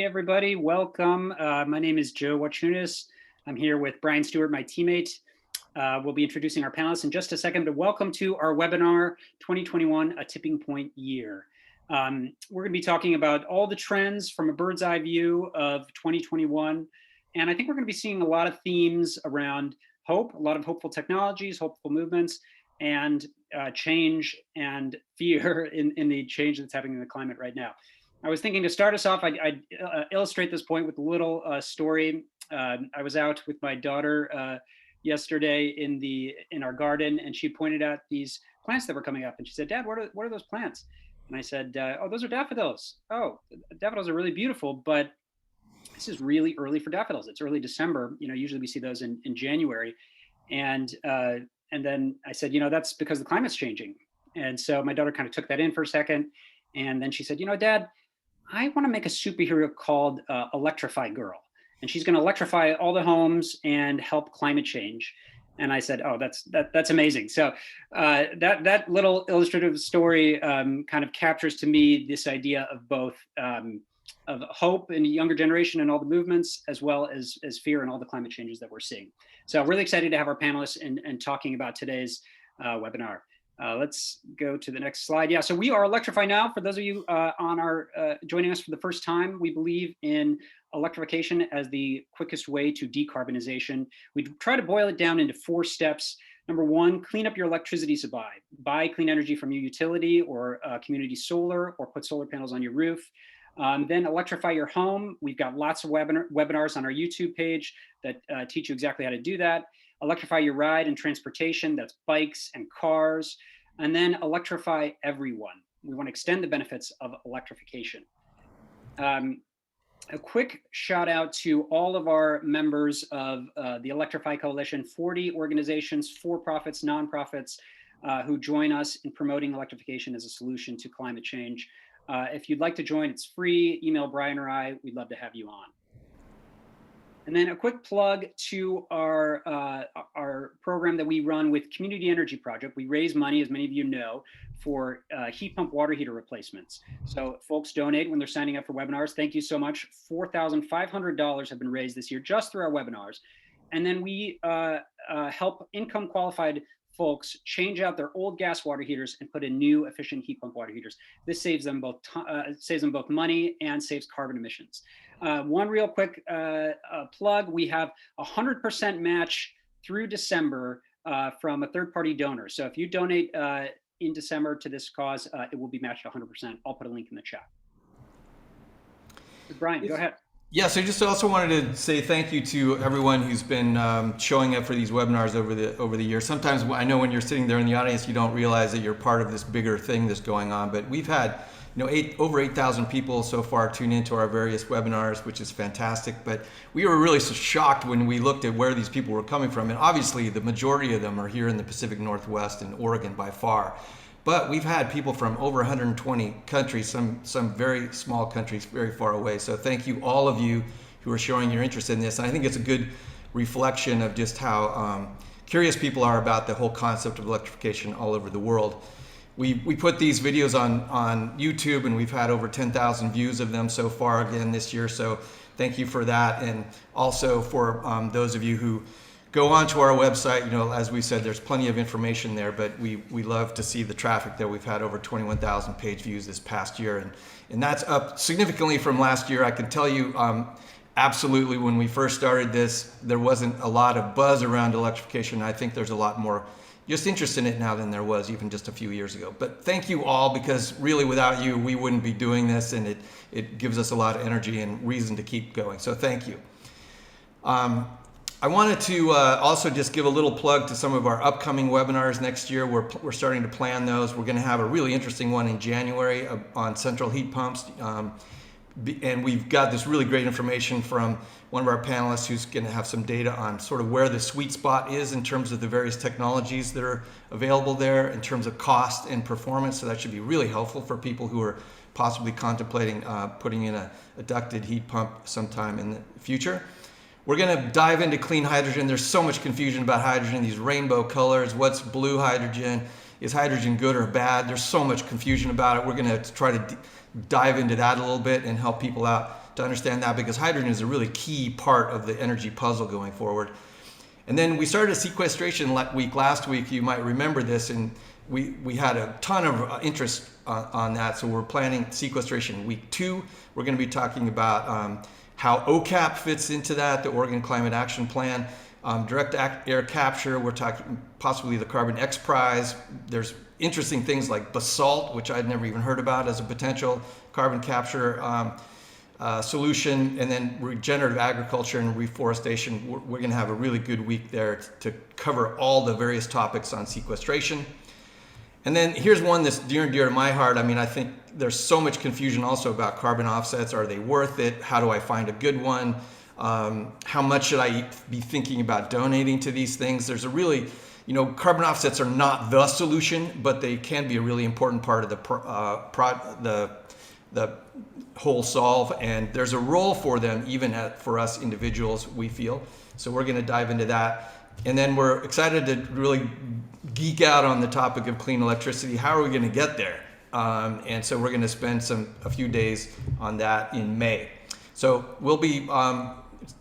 everybody. Welcome. My name is Joe Wachunas. I'm here with Brian Stewart, my teammate. We'll be introducing our panelists in just a second, but welcome to our webinar 2021, A Tipping Point Year. We're going to be talking about all the trends from a bird's eye view of 2021. And I think we're going to be seeing a lot of themes around hope, a lot of hopeful technologies, hopeful movements, and change and fear in the change that's happening in the climate right now. I was thinking to start us off, I'd illustrate this point with a little story. I was out with my daughter yesterday in our garden, and she pointed out these plants that were coming up, and she said, "Dad, what are those plants?" And I said, "Oh, those are daffodils. Oh, daffodils are really beautiful, but this is really early for daffodils. It's early December. Usually we see those in January." And then I said, "That's because the climate's changing." And so my daughter kind of took that in for a second, and then she said, "Dad, I want to make a superhero called Electrify Girl, and she's going to electrify all the homes and help climate change." And I said, "Oh, that's amazing." So that little illustrative story kind of captures to me this idea of both of hope in the younger generation and all the movements, as well as fear and all the climate changes that we're seeing. So really excited to have our panelists and talking about today's webinar. Let's go to the next slide. Yeah, so we are Electrify Now. For those of you joining us for the first time, we believe in electrification as the quickest way to decarbonization. We try to boil it down into 4 steps. Number 1, clean up your electricity supply. Buy clean energy from your utility or community solar, or put solar panels on your roof. Then electrify your home. We've got lots of webinars on our YouTube page that teach you exactly how to do that. Electrify your ride and transportation, that's bikes and cars. And then electrify everyone. We want to extend the benefits of electrification. A quick shout out to all of our members of the Electrify Coalition, 40 organizations, for-profits, nonprofits, who join us in promoting electrification as a solution to climate change. If you'd like to join, it's free. Email Brian or I. We'd love to have you on. And then a quick plug to our program that we run with Community Energy Project. We raise money, as many of you know, for heat pump water heater replacements. So folks donate when they're signing up for webinars. Thank you so much. $4,500 have been raised this year just through our webinars. And then we help income qualified folks change out their old gas water heaters and put in new efficient heat pump water heaters. This saves them both money and saves carbon emissions. One real quick plug: we have 100% match through December from a third-party donor. So if you donate in December to this cause, it will be matched 100%. I'll put a link in the chat. Brian, go ahead. Yeah, so just also wanted to say thank you to everyone who's been showing up for these webinars over the years. Sometimes I know when you're sitting there in the audience, you don't realize that you're part of this bigger thing that's going on. But we've had over 8,000 people so far tune into our various webinars, which is fantastic. But we were really so shocked when we looked at where these people were coming from. And obviously, the majority of them are here in the Pacific Northwest and Oregon by far. But we've had people from over 120 countries, some very small countries very far away. So thank you, all of you who are showing your interest in this. And I think it's a good reflection of just how curious people are about the whole concept of electrification all over the world. We put these videos on YouTube, and we've had over 10,000 views of them so far again this year. So thank you for that. And also for those of you who go onto our website, as we said, there's plenty of information there, but we love to see the traffic there. We've had over 21,000 page views this past year, and that's up significantly from last year. I can tell you, absolutely, when we first started this, there wasn't a lot of buzz around electrification. I think there's a lot more just interest in it now than there was even just a few years ago. But thank you all, because really without you, we wouldn't be doing this, and it gives us a lot of energy and reason to keep going. So thank you. I wanted to also just give a little plug to some of our upcoming webinars next year. We're starting to plan those. We're going to have a really interesting one in January on central heat pumps. And we've got this really great information from one of our panelists who's going to have some data on sort of where the sweet spot is in terms of the various technologies that are available there in terms of cost and performance. So that should be really helpful for people who are possibly contemplating putting in a ducted heat pump sometime in the future. We're going to dive into clean hydrogen. There's so much confusion about hydrogen, these rainbow colors. What's blue hydrogen? Is hydrogen good or bad? There's so much confusion about it. We're going to try to dive into that a little bit and help people out to understand that, because hydrogen is a really key part of the energy puzzle going forward. And then we started a sequestration week last week. You might remember this, and we had a ton of interest on that. So we're planning sequestration week 2. We're going to be talking about how OCAP fits into that, the Oregon Climate Action Plan, direct air capture. We're talking possibly the Carbon X Prize. There's interesting things like basalt, which I'd never even heard about as a potential carbon capture solution, and then regenerative agriculture and reforestation. We're going to have a really good week there to cover all the various topics on sequestration. And then here's one that's dear and dear to my heart. I mean, I think there's so much confusion also about carbon offsets. Are they worth it? How do I find a good one? How much should I be thinking about donating to these things? There's a really, carbon offsets are not the solution, but they can be a really important part of the whole solve, and there's a role for them even for us individuals, we feel. So we're going to dive into that. And then we're excited to really geek out on the topic of clean electricity. How are we going to get there? And so we're going to spend a few days on that in May. So we'll be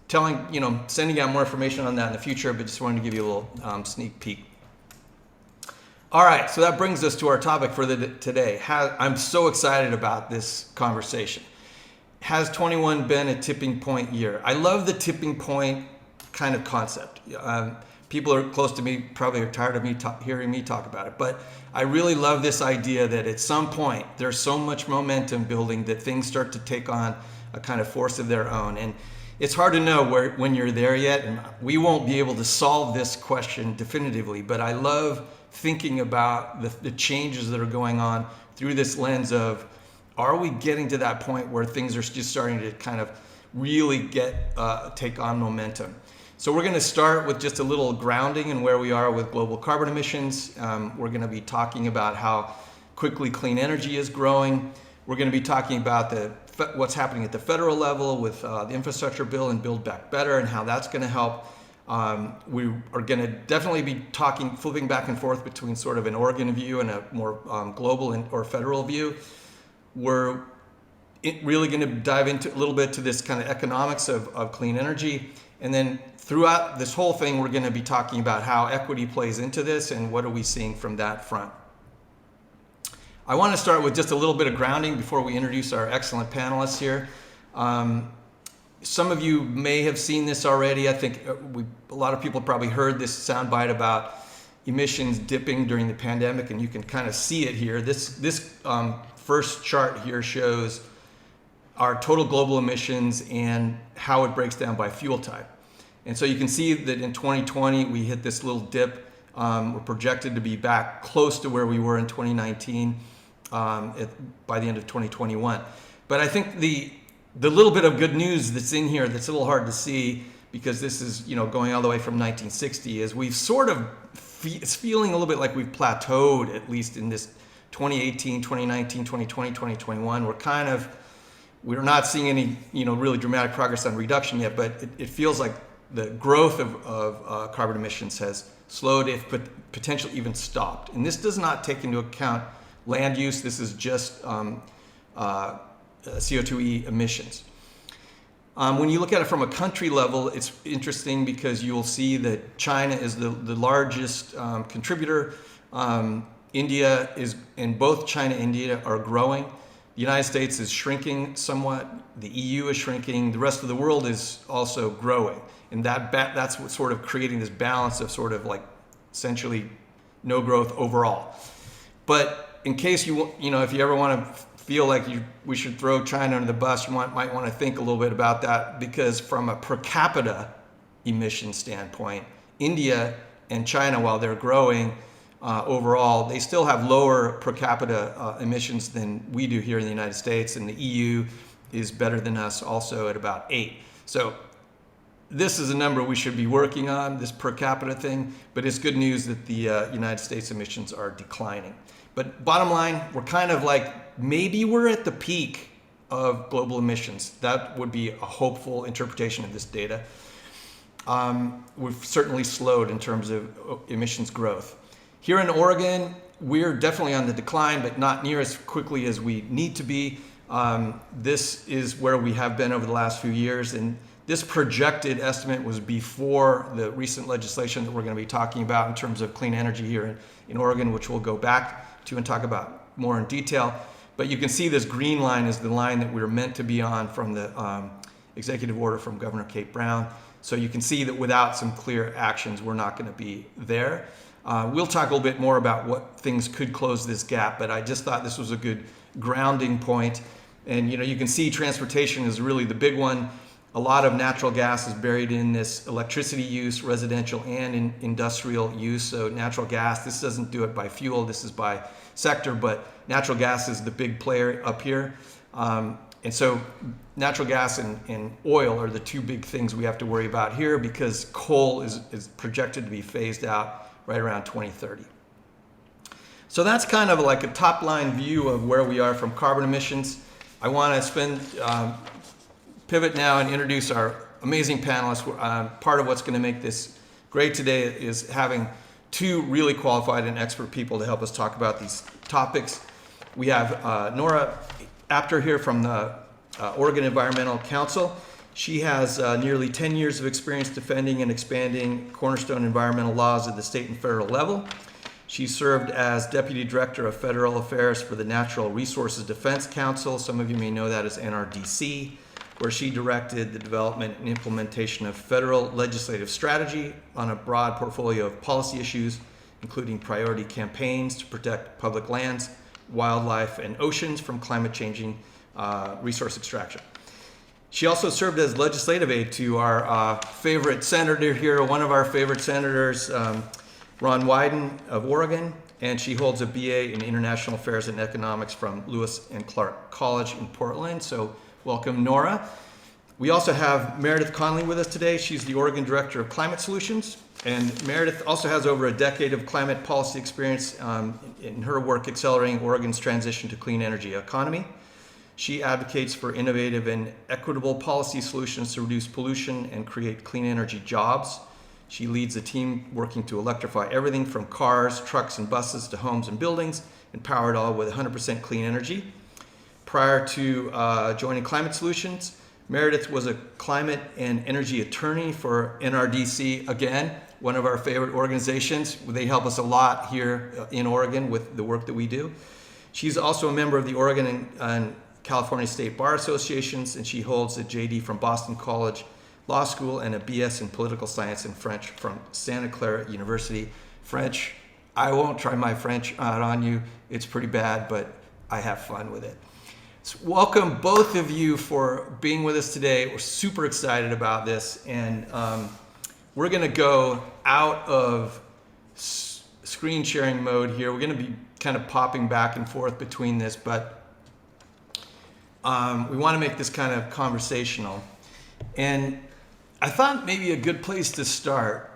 sending out more information on that in the future, but just wanted to give you a little sneak peek. All right, so that brings us to our topic for today. I'm so excited about this conversation. Has 21 been a tipping point year? I love the tipping point kind of concept. People are close to me probably are tired of me hearing me talk about it, but I really love this idea that at some point there's so much momentum building that things start to take on a kind of force of their own. And it's hard to know when you're there yet, and we won't be able to solve this question definitively, but I love thinking about the changes that are going on through this lens of, are we getting to that point where things are just starting to kind of really take on momentum? So we're going to start with just a little grounding in where we are with global carbon emissions. We're going to be talking about how quickly clean energy is growing. We're going to be talking about what's happening at the federal level with the infrastructure bill and Build Back Better and how that's going to help. We are going to definitely be flipping back and forth between sort of an Oregon view and a more global or federal view. We're really going to dive into a little bit to this kind of economics of clean energy. And then throughout this whole thing, we're going to be talking about how equity plays into this and what are we seeing from that front. I want to start with just a little bit of grounding before we introduce our excellent panelists here. Some of you may have seen this already. I think a lot of people probably heard this soundbite about emissions dipping during the pandemic, and you can kind of see it here. This first chart here shows our total global emissions and how it breaks down by fuel type. And so you can see that in 2020, we hit this little dip. We're projected to be back close to where we were in 2019 by the end of 2021. But I think the little bit of good news that's in here that's a little hard to see, because this is going all the way from 1960, is we've sort of it's feeling a little bit like we've plateaued, at least in this 2018, 2019, 2020, 2021. We're not seeing any really dramatic progress on reduction yet, but it feels like the growth of carbon emissions has slowed, if potentially even stopped. And this does not take into account land use. This is just CO2e emissions. When you look at it from a country level, it's interesting because you'll see that China is the largest contributor. India is, and both China and India are growing. The United States is shrinking somewhat. The EU is shrinking. The rest of the world is also growing. And that's what's sort of creating this balance of sort of like essentially no growth overall. But in case if you ever want to feel like we should throw China under the bus, you might want to think a little bit about that, because from a per capita emission standpoint, India and China, while they're growing overall, they still have lower per capita emissions than we do here in the United States, and the EU is better than us also at about 8. So this is a number we should be working on, this per capita thing, but it's good news that the United States emissions are declining. But bottom line, we're kind of like, maybe we're at the peak of global emissions. That would be a hopeful interpretation of this data. We've certainly slowed in terms of emissions growth. Here in Oregon, we're definitely on the decline, but not near as quickly as we need to be. This is where we have been over the last few years, and this projected estimate was before the recent legislation that we're going to be talking about in terms of clean energy here in Oregon, which we'll go back to and talk about more in detail. But you can see this green line is the line that we're meant to be on from the executive order from Governor Kate Brown. So you can see that without some clear actions, we're not going to be there. We'll talk a little bit more about what things could close this gap, but I just thought this was a good grounding point. And you can see transportation is really the big one. A lot of natural gas is buried in this electricity use, residential and in industrial use. So natural gas, this doesn't do it by fuel, this is by sector, but natural gas is the big player up here. And so natural gas and oil are the two big things we have to worry about here, because coal is projected to be phased out right around 2030. So that's kind of like a top line view of where we are from carbon emissions. I want to pivot now and introduce our amazing panelists. Part of what's going to make this great today is having two really qualified and expert people to help us talk about these topics. We have Nora Apter here from the Oregon Environmental Council. She has nearly 10 years of experience defending and expanding cornerstone environmental laws at the state and federal level. She served as Deputy Director of Federal Affairs for the Natural Resources Defense Council. Some of you may know that as NRDC, where she directed the development and implementation of federal legislative strategy on a broad portfolio of policy issues, including priority campaigns to protect public lands, wildlife, and oceans from climate-changing resource extraction. She also served as legislative aide to our favorite senator here, one of our favorite senators, Ron Wyden of Oregon, and she holds a BA in International Affairs and Economics from Lewis and Clark College in Portland. So welcome, Nora. We also have Meredith Connolly with us today. She's the Oregon Director of Climate Solutions, and Meredith also has over a decade of climate policy experience in her work accelerating Oregon's transition to clean energy economy. She advocates for innovative and equitable policy solutions to reduce pollution and create clean energy jobs. She leads a team working to electrify everything from cars, trucks, and buses to homes and buildings, and power it all with 100% clean energy. Prior to joining Climate Solutions, Meredith was a climate and energy attorney for NRDC, again, one of our favorite organizations. They help us a lot here in Oregon with the work that we do. She's also a member of the Oregon and California State Bar Associations, and she holds a JD from Boston College Law School and a BS in Political Science and French from Santa Clara University. French, I won't try my French out on you. It's pretty bad, but I have fun with it. So welcome both of you for being with us today. We're super excited about this, and we're going to go out of screen sharing mode here. We're going to be kind of popping back and forth between this, but we want to make this kind of conversational. And I thought maybe a good place to start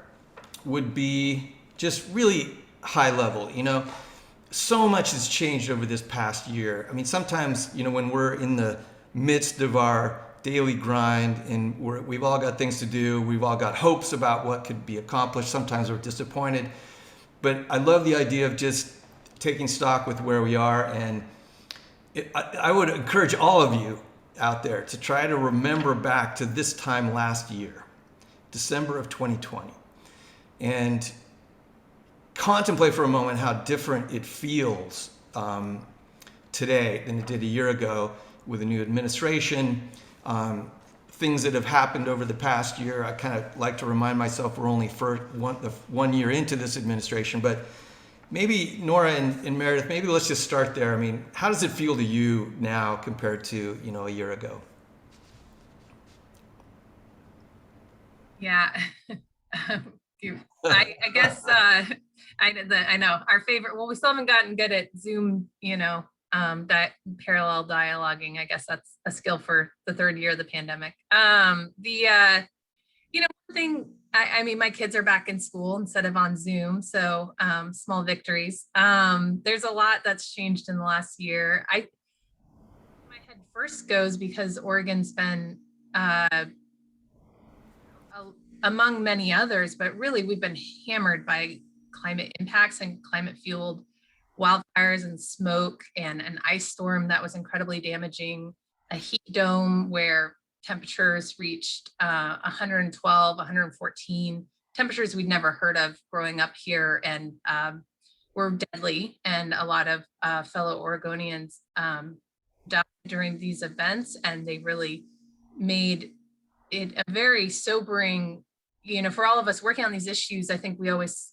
would be just really high level. So much has changed over this past year. I mean, sometimes, when we're in the midst of our daily grind and we've all got things to do, we've all got hopes about what could be accomplished. Sometimes we're disappointed. But I love the idea of just taking stock with where we are. And I would encourage all of you out there to try to remember back to this time last year, December of 2020, and contemplate for a moment how different it feels today than it did a year ago with a new administration, things that have happened over the past year. I kind of like to remind myself we're only one year into this administration, but maybe Nora and Meredith, maybe let's just start there. I mean, how does it feel to you now compared to, a year ago? Yeah, I guess I know our favorite. Well, we still haven't gotten good at Zoom, that parallel dialoguing. I guess that's a skill for the third year of the pandemic. One thing. I mean, my kids are back in school instead of on Zoom, so small victories. There's a lot that's changed in the last year. My head first goes because Oregon's been, among many others, but really we've been hammered by climate impacts and climate fueled wildfires and smoke and an ice storm that was incredibly damaging, a heat dome where temperatures reached 112, 114, temperatures we'd never heard of growing up here, and were deadly. And a lot of fellow Oregonians died during these events, and they really made it a very sobering, for all of us working on these issues. I think we always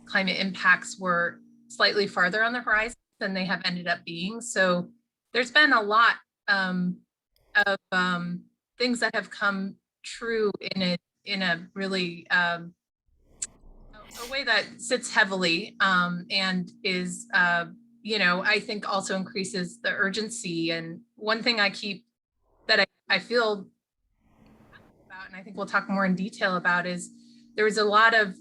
climate impacts were slightly farther on the horizon than they have ended up being. So there's been a lot of things that have come true in a really a way that sits heavily and is I think also increases the urgency. And one thing I feel about, and I think we'll talk more in detail about, is there was a lot of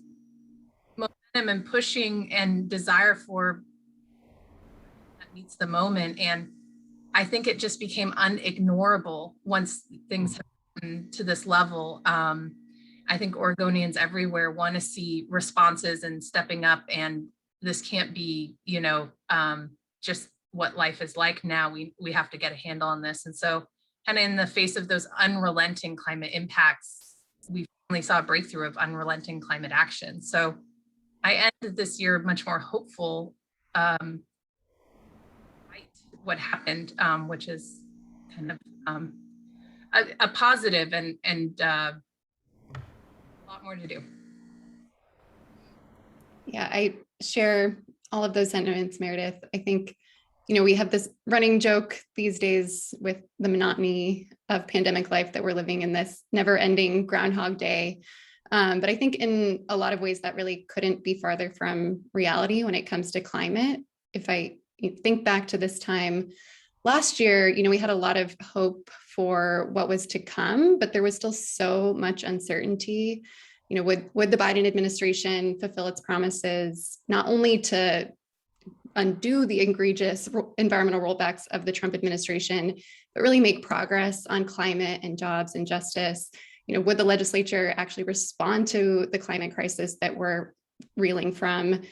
momentum and pushing and desire for that meets the moment. And I think it just became unignorable once things have gotten to this level. I think Oregonians everywhere want to see responses and stepping up, and this can't be, just what life is like now. We have to get a handle on this. And so, kind of in the face of those unrelenting climate impacts, we finally saw a breakthrough of unrelenting climate action. So I ended this year much more hopeful, what happened, which is kind of a positive and a lot more to do. Yeah, I share all of those sentiments, Meredith. I think, we have this running joke these days with the monotony of pandemic life that we're living in, this never-ending Groundhog Day. But I think in a lot of ways that really couldn't be farther from reality when it comes to climate. If I think back to this time last year, we had a lot of hope for what was to come, but there was still so much uncertainty. Would the Biden administration fulfill its promises, not only to undo the egregious environmental rollbacks of the Trump administration, but really make progress on climate and jobs and justice? Would the legislature actually respond to the climate crisis that we're reeling from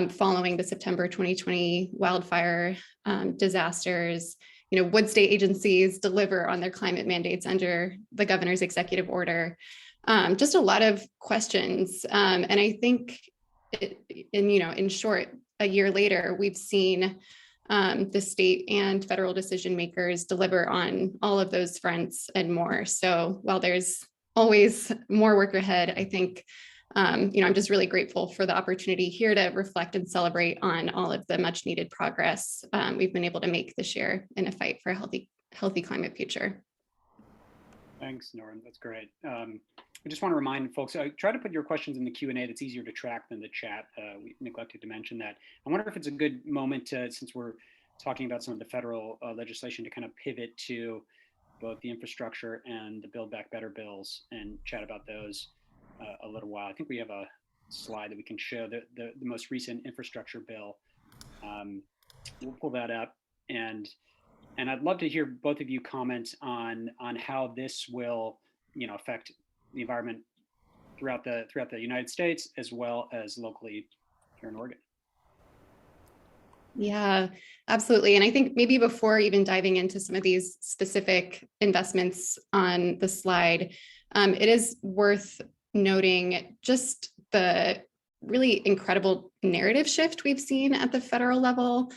following the September 2020 wildfire disasters? Would state agencies deliver on their climate mandates under the governor's executive order? Just a lot of questions. And I think, in short, a year later, we've seen the state and federal decision makers deliver on all of those fronts and more. So while there's always more work ahead, I think, I'm just really grateful for the opportunity here to reflect and celebrate on all of the much needed progress we've been able to make this year in a fight for a healthy climate future. Thanks, Nora. That's great. I just want to remind folks, try to put your questions in the Q&A. That's easier to track than the chat. We neglected to mention that. I wonder if it's a good moment to, since we're talking about some of the federal legislation, to kind of pivot to both the infrastructure and the Build Back Better bills and chat about those a little while. I think we have a slide that we can show the most recent infrastructure bill. We'll pull that up, and I'd love to hear both of you comment on how this will affect the environment throughout the United States as well as locally here in Oregon. Yeah, absolutely. And I think maybe before even diving into some of these specific investments on the slide, it is worth noting just the really incredible narrative shift we've seen at the federal level,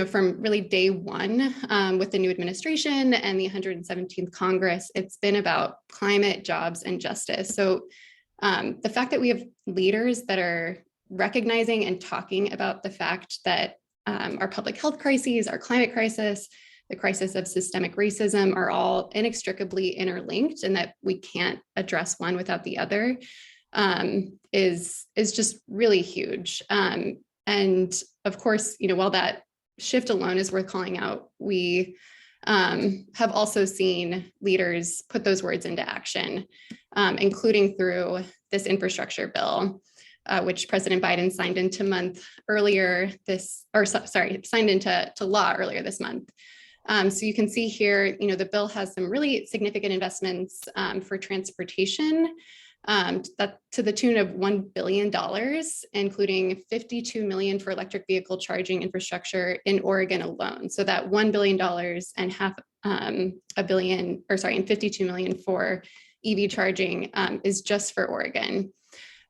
from really day one with the new administration and the 117th Congress. It's been about climate, jobs, and justice. So the fact that we have leaders that are recognizing and talking about the fact that our public health crises, our climate crisis, the crisis of systemic racism are all inextricably interlinked, and that we can't address one without the other is just really huge. And of course, while that shift alone is worth calling out, we have also seen leaders put those words into action, including through this infrastructure bill, which President Biden signed into law earlier this month. So you can see here, the bill has some really significant investments for transportation, that to the tune of $1 billion, including $52 million for electric vehicle charging infrastructure in Oregon alone. So that $1 billion and $52 million for EV charging is just for Oregon.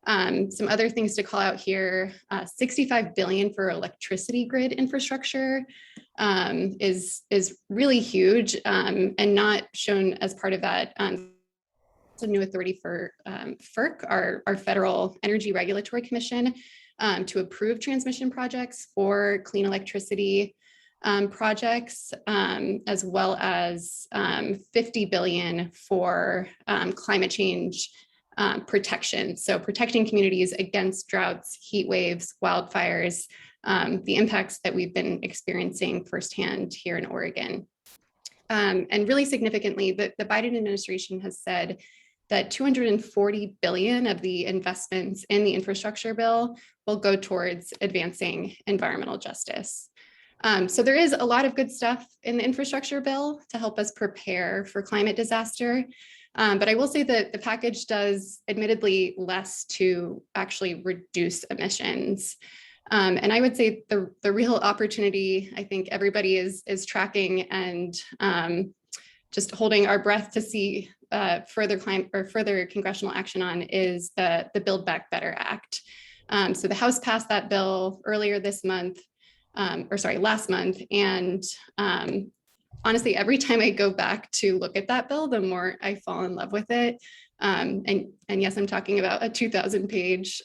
Some other things to call out here, $65 billion for electricity grid infrastructure is really huge and not shown as part of that. A new authority for FERC, our Federal Energy Regulatory Commission, to approve transmission projects for clean electricity projects, as well as $50 billion for climate change protection. So protecting communities against droughts, heat waves, wildfires, the impacts that we've been experiencing firsthand here in Oregon. And really significantly, the Biden administration has said that $240 billion of the investments in the infrastructure bill will go towards advancing environmental justice. So there is a lot of good stuff in the infrastructure bill to help us prepare for climate disaster. But I will say that the package does admittedly less to actually reduce emissions. And I would say the real opportunity, I think everybody is tracking and just holding our breath to see further congressional action on is the Build Back Better Act. So the House passed that bill earlier this month, last month. And honestly, every time I go back to look at that bill, the more I fall in love with it. And yes, I'm talking about a 2,000-page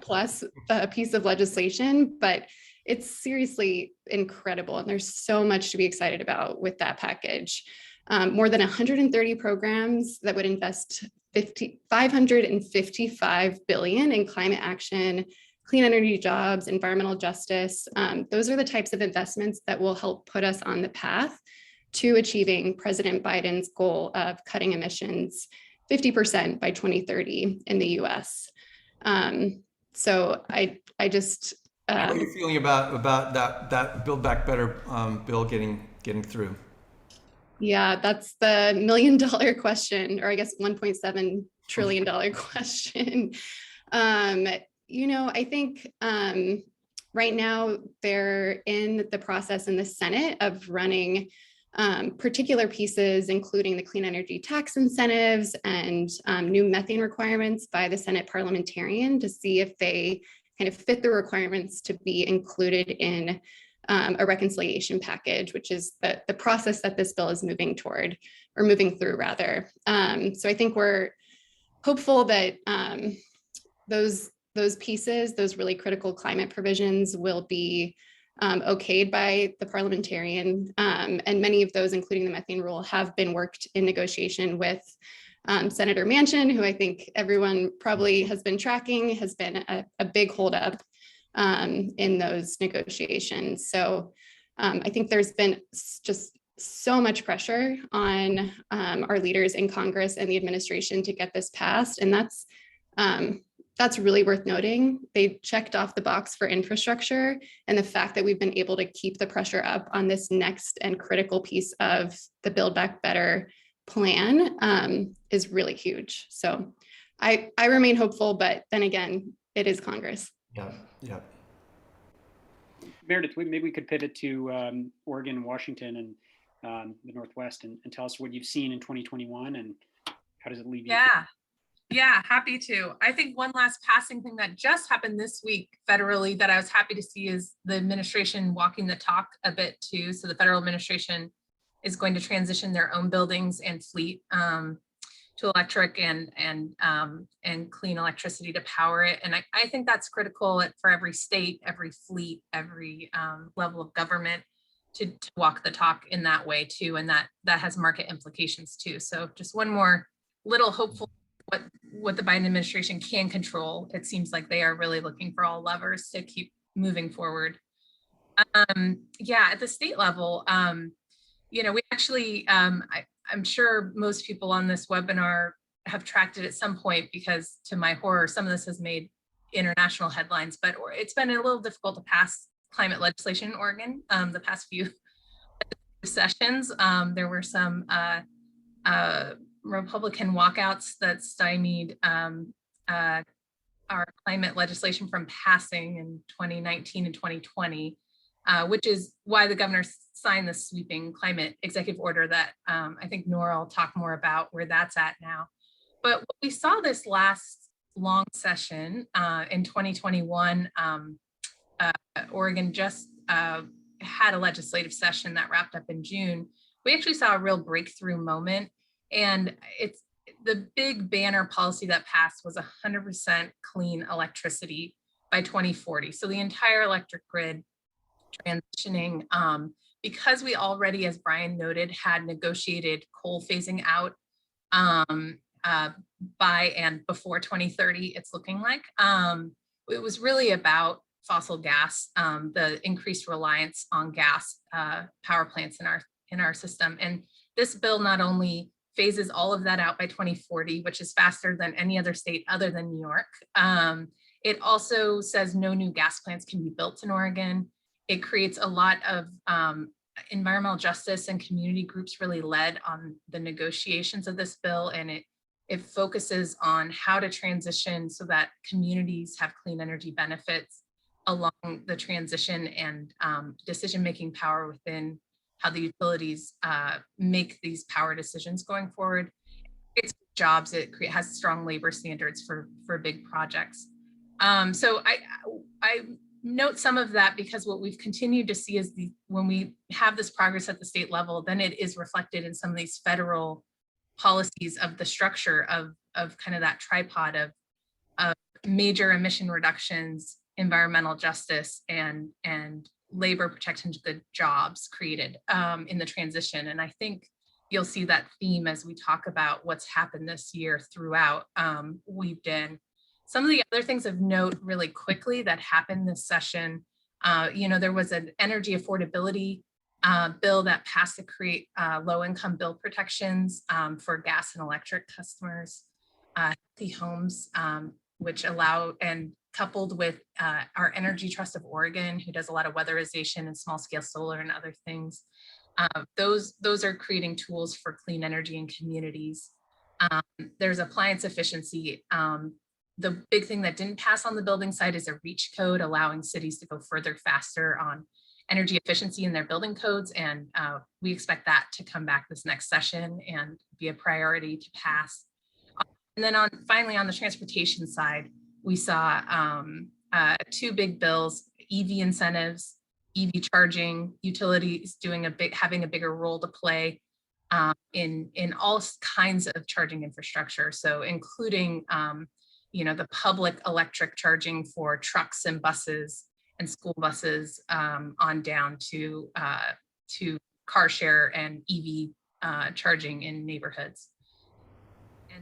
plus piece of legislation, but it's seriously incredible. And there's so much to be excited about with that package. More than 130 programs that would invest $555 billion in climate action, clean energy jobs, environmental justice. Those are the types of investments that will help put us on the path to achieving President Biden's goal of cutting emissions 50% by 2030 in the US. So I just... How are you feeling about that Build Back Better bill getting through? Yeah, that's the $1 million question, or I guess $1.7 trillion question. I think right now they're in the process in the Senate of running particular pieces, including the clean energy tax incentives and new methane requirements by the Senate parliamentarian to see if they kind of fit the requirements to be included in a reconciliation package, which is the process that this bill is moving through rather. So I think we're hopeful that those pieces, those really critical climate provisions will be okayed by the parliamentarian. And many of those, including the methane rule, have been worked in negotiation with Senator Manchin, who I think everyone probably has been tracking, has been a big holdup in those negotiations. So I think there's been just so much pressure on our leaders in Congress and the administration to get this passed. And that's really worth noting. They checked off the box for infrastructure, and the fact that we've been able to keep the pressure up on this next and critical piece of the Build Back Better plan is really huge. So I remain hopeful, but then again, it is Congress. Yeah. Meredith, maybe we could pivot to Oregon and Washington and the Northwest and tell us what you've seen in 2021 and how does it leave you? Yeah, happy to. I think one last passing thing that just happened this week federally that I was happy to see is the administration walking the talk a bit too. So the federal administration is going to transition their own buildings and fleet to electric and clean electricity to power it. And I think that's critical for every state, every fleet, every level of government to walk the talk in that way too. And that has market implications too. So just one more little hopeful what the Biden administration can control. It seems like they are really looking for all levers to keep moving forward. At the state level, we actually, I'm sure most people on this webinar have tracked it at some point because to my horror, some of this has made international headlines, but it's been a little difficult to pass climate legislation in Oregon the past few sessions. There were some Republican walkouts that stymied our climate legislation from passing in 2019 and 2020, which is why the governor signed the sweeping climate executive order that I think Nora will talk more about where that's at now. But what we saw this last long session in 2021, Oregon just had a legislative session that wrapped up in June. We actually saw a real breakthrough moment, and it's the big banner policy that passed was 100% clean electricity by 2040. So the entire electric grid transitioning, because we already, as Brian noted, had negotiated coal phasing out by and before 2030, it's looking like. It was really about fossil gas, the increased reliance on gas power plants in our system. And this bill not only phases all of that out by 2040, which is faster than any other state other than New York. It also says no new gas plants can be built in Oregon. It creates a lot of environmental justice and community groups really led on the negotiations of this bill, and it focuses on how to transition so that communities have clean energy benefits along the transition and decision-making power within how the utilities make these power decisions going forward. It's jobs, it has strong labor standards for big projects. So I note some of that because what we've continued to see is when we have this progress at the state level, then it is reflected in some of these federal policies of the structure of kind of that tripod of major emission reductions, environmental justice, and labor protection to the jobs created in the transition. And I think you'll see that theme as we talk about what's happened this year throughout weaved in. Some of the other things of note really quickly that happened this session, there was an energy affordability bill that passed to create low-income bill protections for gas and electric customers, healthy homes, which allow, and coupled with our Energy Trust of Oregon, who does a lot of weatherization and small-scale solar and other things. Those are creating tools for clean energy in communities. There's appliance efficiency. The big thing that didn't pass on the building side is a REACH code, allowing cities to go further faster on energy efficiency in their building codes. And we expect that to come back this next session and be a priority to pass. And then finally on the transportation side, we saw two big bills, EV incentives, EV charging, utilities having a bigger role to play in all kinds of charging infrastructure. So including the public electric charging for trucks and buses and school buses on down to car share and EV charging in neighborhoods.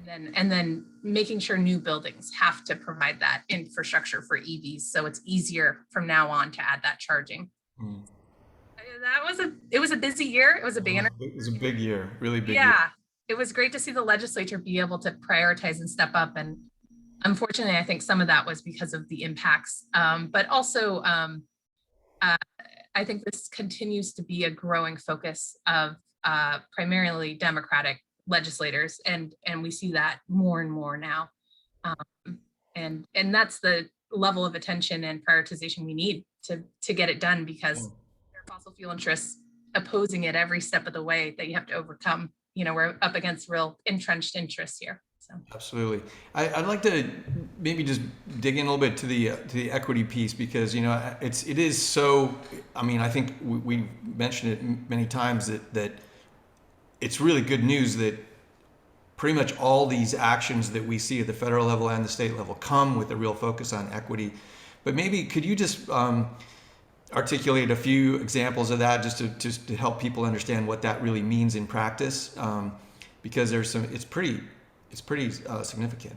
And then making sure new buildings have to provide that infrastructure for EVs, so it's easier from now on to add that charging. It was a busy year. It was a banner. It was a big year, really big year. Yeah, it was great to see the legislature be able to prioritize and step up. And unfortunately, I think some of that was because of the impacts, but also I think this continues to be a growing focus of primarily Democratic legislators, and we see that more and more now, and that's the level of attention and prioritization we need to get it done, because there are fossil fuel interests opposing it every step of the way that you have to overcome. We're up against real entrenched interests here. So. Absolutely. I'd like to maybe just dig in a little bit to the equity piece, because it is so. I mean, I think we mentioned it many times that it's really good news that pretty much all these actions that we see at the federal level and the state level come with a real focus on equity. But maybe could you just articulate a few examples of that, just to help people understand what that really means in practice, because it's pretty significant.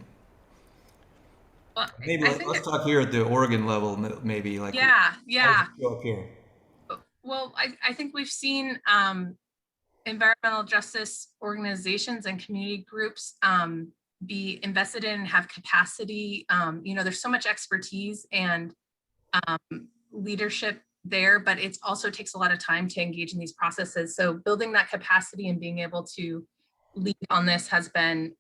Well, maybe let's talk here at the Oregon level, maybe like yeah. Go up here. Well, I think we've seen environmental justice organizations and community groups be invested in and have capacity. There's so much expertise and leadership there, but it also takes a lot of time to engage in these processes. So building that capacity and being able to lead on this has been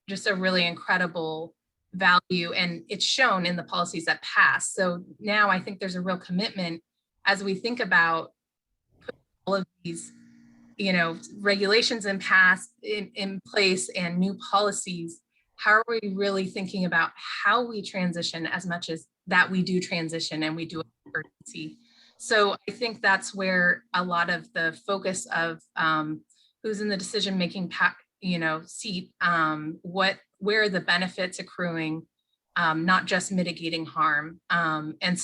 just a really incredible value, and it's shown in the policies that pass. So now I think there's a real commitment as we think about all of these, regulations in place and new policies. How are we really thinking about how we transition as much as that we do transition and we do it with urgency? So I think that's where a lot of the focus of who's in the decision-making seat, where are the benefits accruing, not just mitigating harm. And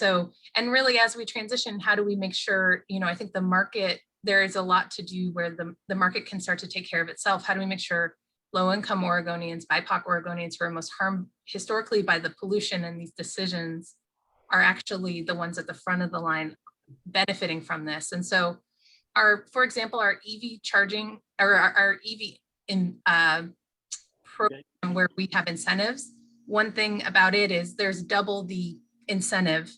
really, as we transition, how do we make sure, I think the market, there is a lot to do where the market can start to take care of itself. How do we make sure low-income Oregonians, BIPOC Oregonians who are most harmed historically by the pollution and these decisions are actually the ones at the front of the line benefiting from this? And so for example, our EV charging, or our EV program where we have incentives, one thing about it is there's double the incentive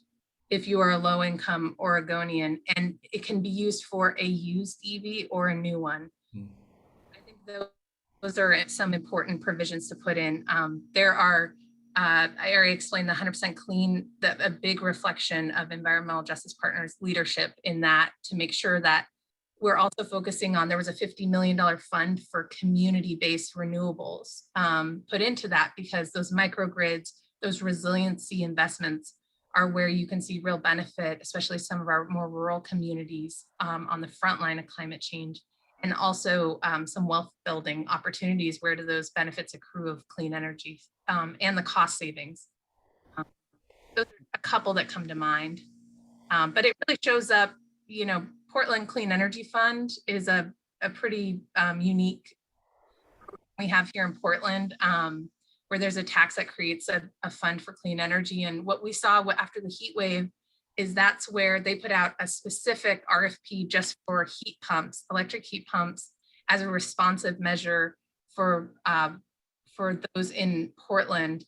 if you are a low-income Oregonian, and it can be used for a used EV or a new one. I think those are some important provisions to put in. There are, I already explained the 100% clean, a big reflection of Environmental Justice Partners leadership in that, to make sure that we're also focusing on, there was a $50 million fund for community-based renewables put into that, because those microgrids, those resiliency investments are where you can see real benefit, especially some of our more rural communities on the front line of climate change, and also some wealth building opportunities. Where do those benefits accrue of clean energy and the cost savings? Those are a couple that come to mind, but it really shows up, Portland Clean Energy Fund is a pretty unique program we have here in Portland, where there's a tax that creates a fund for clean energy. And what we saw after the heat wave is that's where they put out a specific RFP just for heat pumps, electric heat pumps, as a responsive measure for those in Portland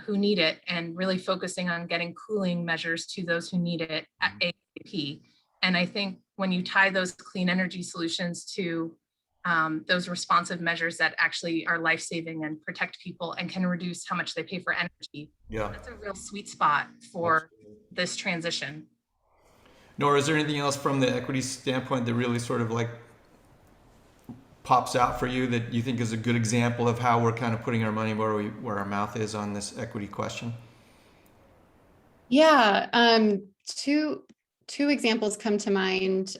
who need it, and really focusing on getting cooling measures to those who need it at AAP. And I think when you tie those clean energy solutions to those responsive measures that actually are life-saving and protect people and can reduce how much they pay for energy, that's a real sweet spot for this transition. Nora, is there anything else from the equity standpoint that really sort of like pops out for you that you think is a good example of how we're kind of putting our money where our mouth is on this equity question? Yeah, two examples come to mind,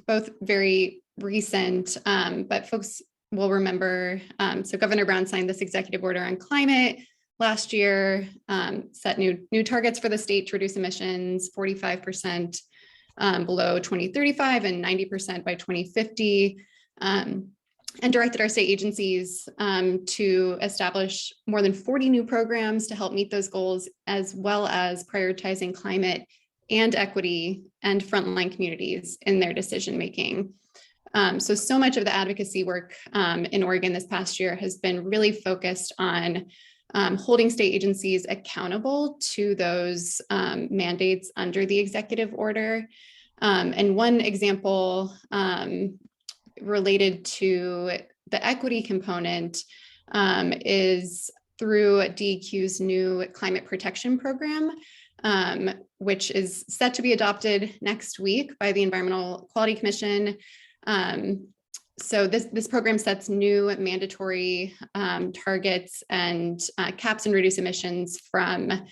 both very recent, but folks will remember. So Governor Brown signed this executive order on climate last year, set new targets for the state to reduce emissions 45% below 2035 and 90% by 2050, and directed our state agencies to establish more than 40 new programs to help meet those goals, as well as prioritizing climate and equity and frontline communities in their decision-making. So much of the advocacy work in Oregon this past year has been really focused on holding state agencies accountable to those mandates under the executive order. And one example related to the equity component is through DEQ's new climate protection program, which is set to be adopted next week by the Environmental Quality Commission. So this program sets new mandatory targets and caps and reduce emissions from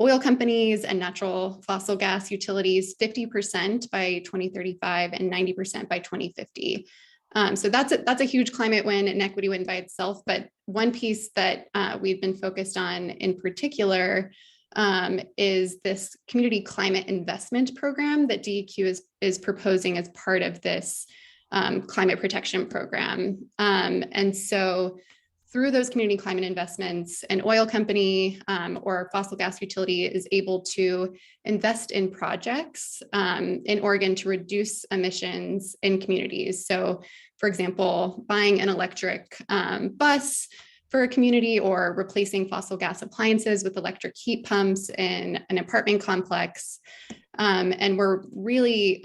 oil companies and natural fossil gas utilities 50% by 2035 and 90% by 2050. So that's a huge climate win and equity win by itself. But one piece that we've been focused on in particular is this community climate investment program that DEQ is proposing as part of this climate protection program. And so through those community climate investments, an oil company or fossil gas utility is able to invest in projects in Oregon to reduce emissions in communities. So for example, buying an electric bus for a community, or replacing fossil gas appliances with electric heat pumps in an apartment complex. And we're really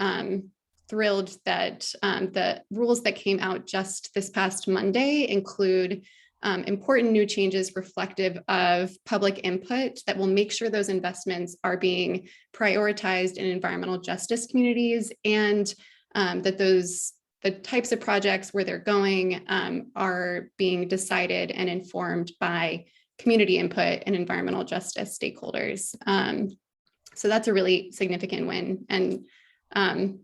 thrilled that the rules that came out just this past Monday include important new changes reflective of public input that will make sure those investments are being prioritized in environmental justice communities, and that the types of projects where they're going are being decided and informed by community input and environmental justice stakeholders. So that's a really significant win. And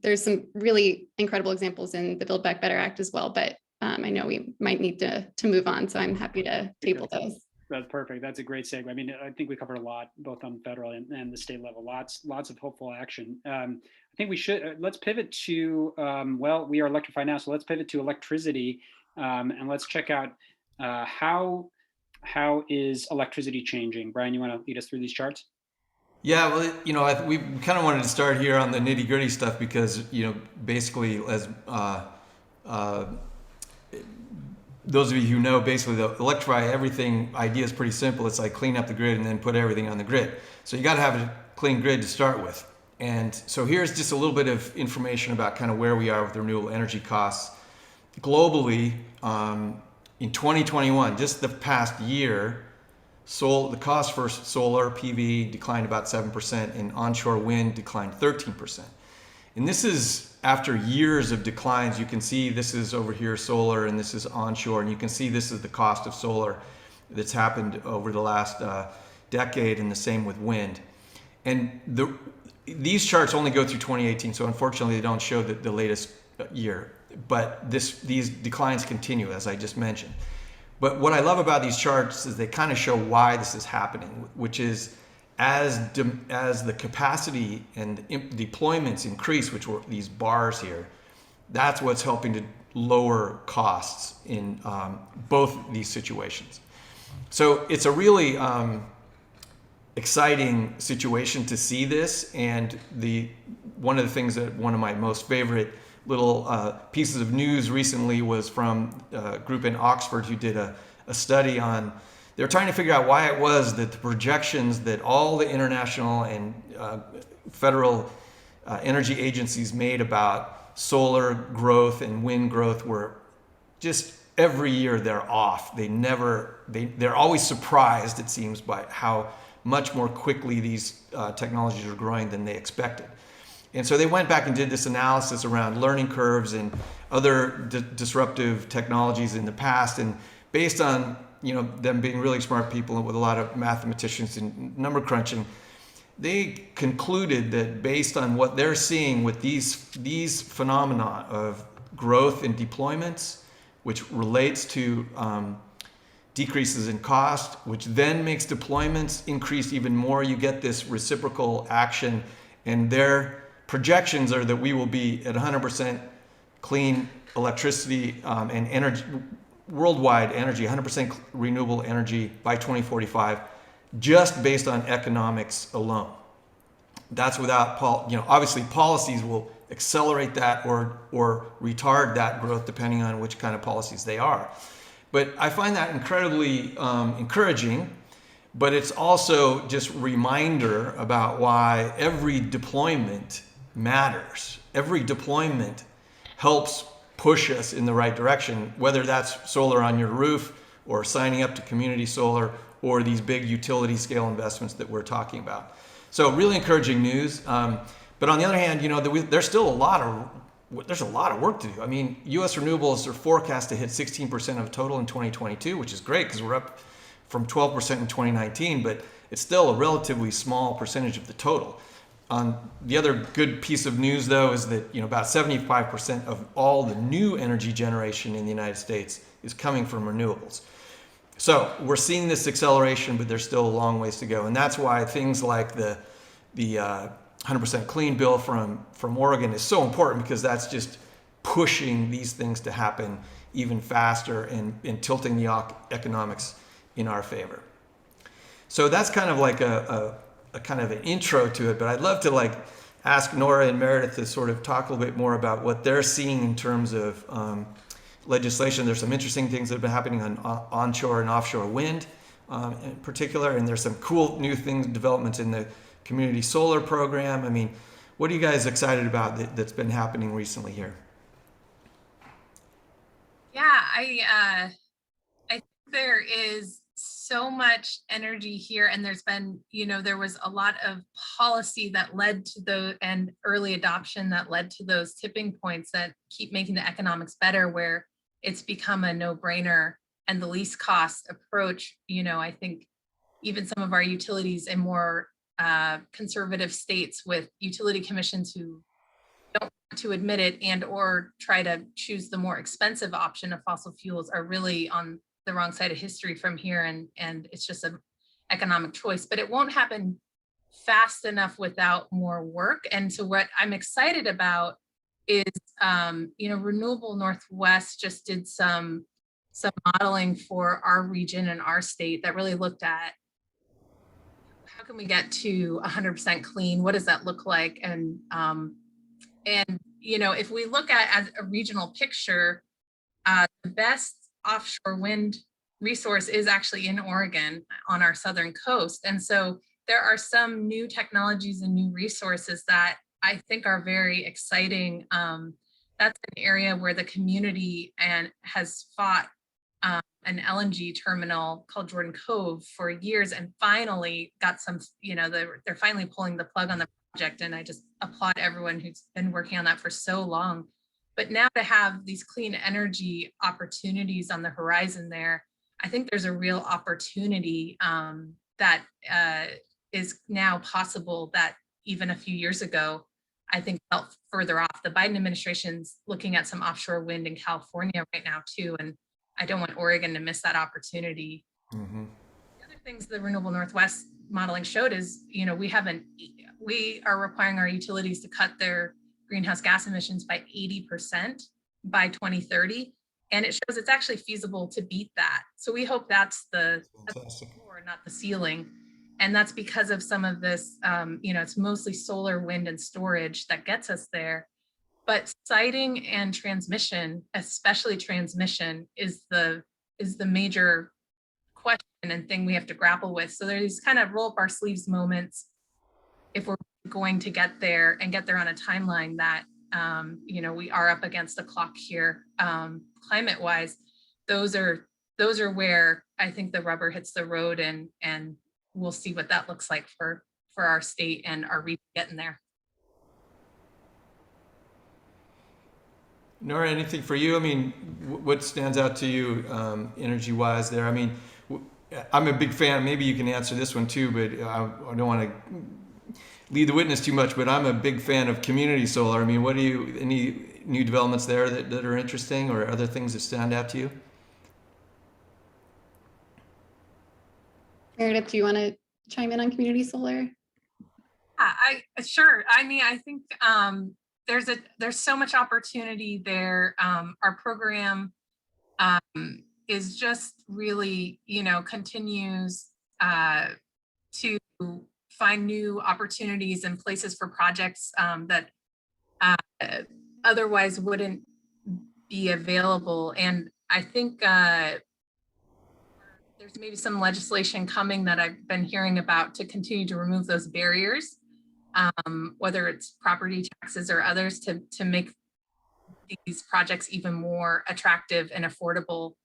there's some really incredible examples in the Build Back Better Act as well, but I know we might need to move on, so I'm happy to table those. That's perfect. That's a great segue. I mean, I think we covered a lot, both on federal and the state level. Lots of hopeful action. I think we should let's pivot to well, we are Electrify now, so let's pivot to electricity, and let's check out how is electricity changing. Brian, you want to lead us through these charts? Yeah, well, we kind of wanted to start here on the nitty gritty stuff because, basically, as those of you who know, basically the Electrify everything idea is pretty simple. It's like clean up the grid and then put everything on the grid. So you got to have a clean grid to start with. And so here's just a little bit of information about kind of where we are with renewable energy costs. Globally, in 2021, just the past year, the cost for solar PV declined about 7% and onshore wind declined 13%. And this is after years of declines. You can see this is over here solar and this is onshore, and you can see this is the cost of solar that's happened over the last decade, and the same with wind. And these charts only go through 2018, so unfortunately they don't show the latest year, but these declines continue, as I just mentioned. But what I love about these charts is they kind of show why this is happening, which is as the capacity and deployments increase, which were these bars here, that's what's helping to lower costs in both these situations. So it's a really exciting situation to see this. And one of the things that one of my most favorite little pieces of news recently was from a group in Oxford who did a study on. They're trying to figure out why it was that the projections that all the international and federal energy agencies made about solar growth and wind growth were just every year they're off. They're always surprised, it seems, by how much more quickly these technologies are growing than they expected. And so they went back and did this analysis around learning curves and other disruptive technologies in the past, and based on them being really smart people with a lot of mathematicians and number crunching, they concluded that based on what they're seeing with these phenomena of growth in deployments, which relates to decreases in cost, which then makes deployments increase even more, you get this reciprocal action, and their projections are that we will be at 100% clean electricity and energy, worldwide energy, 100% renewable energy by 2045, just based on economics alone. That's without, obviously policies will accelerate that or retard that growth depending on which kind of policies they are. But I find that incredibly encouraging, but it's also just a reminder about why every deployment matters. Every deployment helps push us in the right direction, whether that's solar on your roof or signing up to community solar or these big utility scale investments that we're talking about. So really encouraging news. But on the other hand, there's still a lot of work to do. I mean, U.S. renewables are forecast to hit 16% of total in 2022, which is great because we're up from 12% in 2019, but it's still a relatively small percentage of the total. The other good piece of news, though, is that about 75% of all the new energy generation in the United States is coming from renewables. So we're seeing this acceleration, but there's still a long ways to go, and that's why things like the 100% clean bill from Oregon is so important, because that's just pushing these things to happen even faster and tilting the economics in our favor. So that's kind of like a kind of an intro to it, but I'd love to ask Nora and Meredith to sort of talk a little bit more about what they're seeing in terms of legislation. There's some interesting things that have been happening on onshore and offshore wind in particular, and there's some cool new things, developments in the community solar program. I mean, what are you guys excited about that's been happening recently here? Yeah, I think there is so much energy here, and there's been, there was a lot of policy that led to and early adoption that led to those tipping points that keep making the economics better, where it's become a no-brainer and the least cost approach. I think even some of our utilities in more conservative states with utility commissions who don't want to admit it and or try to choose the more expensive option of fossil fuels are really on the wrong side of history from here, and it's just an economic choice. But it won't happen fast enough without more work. And so what I'm excited about is Renewable Northwest just did some modeling for our region and our state that really looked at how can we get to 100% clean, what does that look like? And if we look at as a regional picture, the best offshore wind resource is actually in Oregon on our southern coast. And so there are some new technologies and new resources that I think are very exciting. That's an area where the community has fought an LNG terminal called Jordan Cove for years, and finally got some, they're finally pulling the plug on the project. And I just applaud everyone who's been working on that for so long. But now to have these clean energy opportunities on the horizon there, I think there's a real opportunity that is now possible that even a few years ago, I think felt further off. The Biden administration's looking at some offshore wind in California right now too, and I don't want Oregon to miss that opportunity. Mm-hmm. The other things the Renewable Northwest modeling showed is, we are requiring our utilities to cut their greenhouse gas emissions by 80% by 2030. And it shows it's actually feasible to beat that. So we hope that's the floor, not the ceiling. And that's because of some of this, it's mostly solar, wind, and storage that gets us there. But siting and transmission, especially transmission, is the major question and thing we have to grapple with. So there's these kind of roll up our sleeves moments if we're going to get there and get there on a timeline that we are up against the clock here, climate wise. Those are where I think the rubber hits the road, and we'll see what that looks like for our state and our region getting there. Nora, anything for you? I mean, what stands out to you energy wise there? I mean, I'm a big fan. Maybe you can answer this one too, but I don't want to lead the witness too much, but I'm a big fan of community solar. I mean, any new developments there that are interesting, or other things that stand out to you? Meredith, do you want to chime in on community solar? Sure. I mean, I think there's so much opportunity there. Our program is just really, continues to find new opportunities and places for projects that otherwise wouldn't be available. And I think there's maybe some legislation coming that I've been hearing about to continue to remove those barriers, whether it's property taxes or others, to make these projects even more attractive and affordable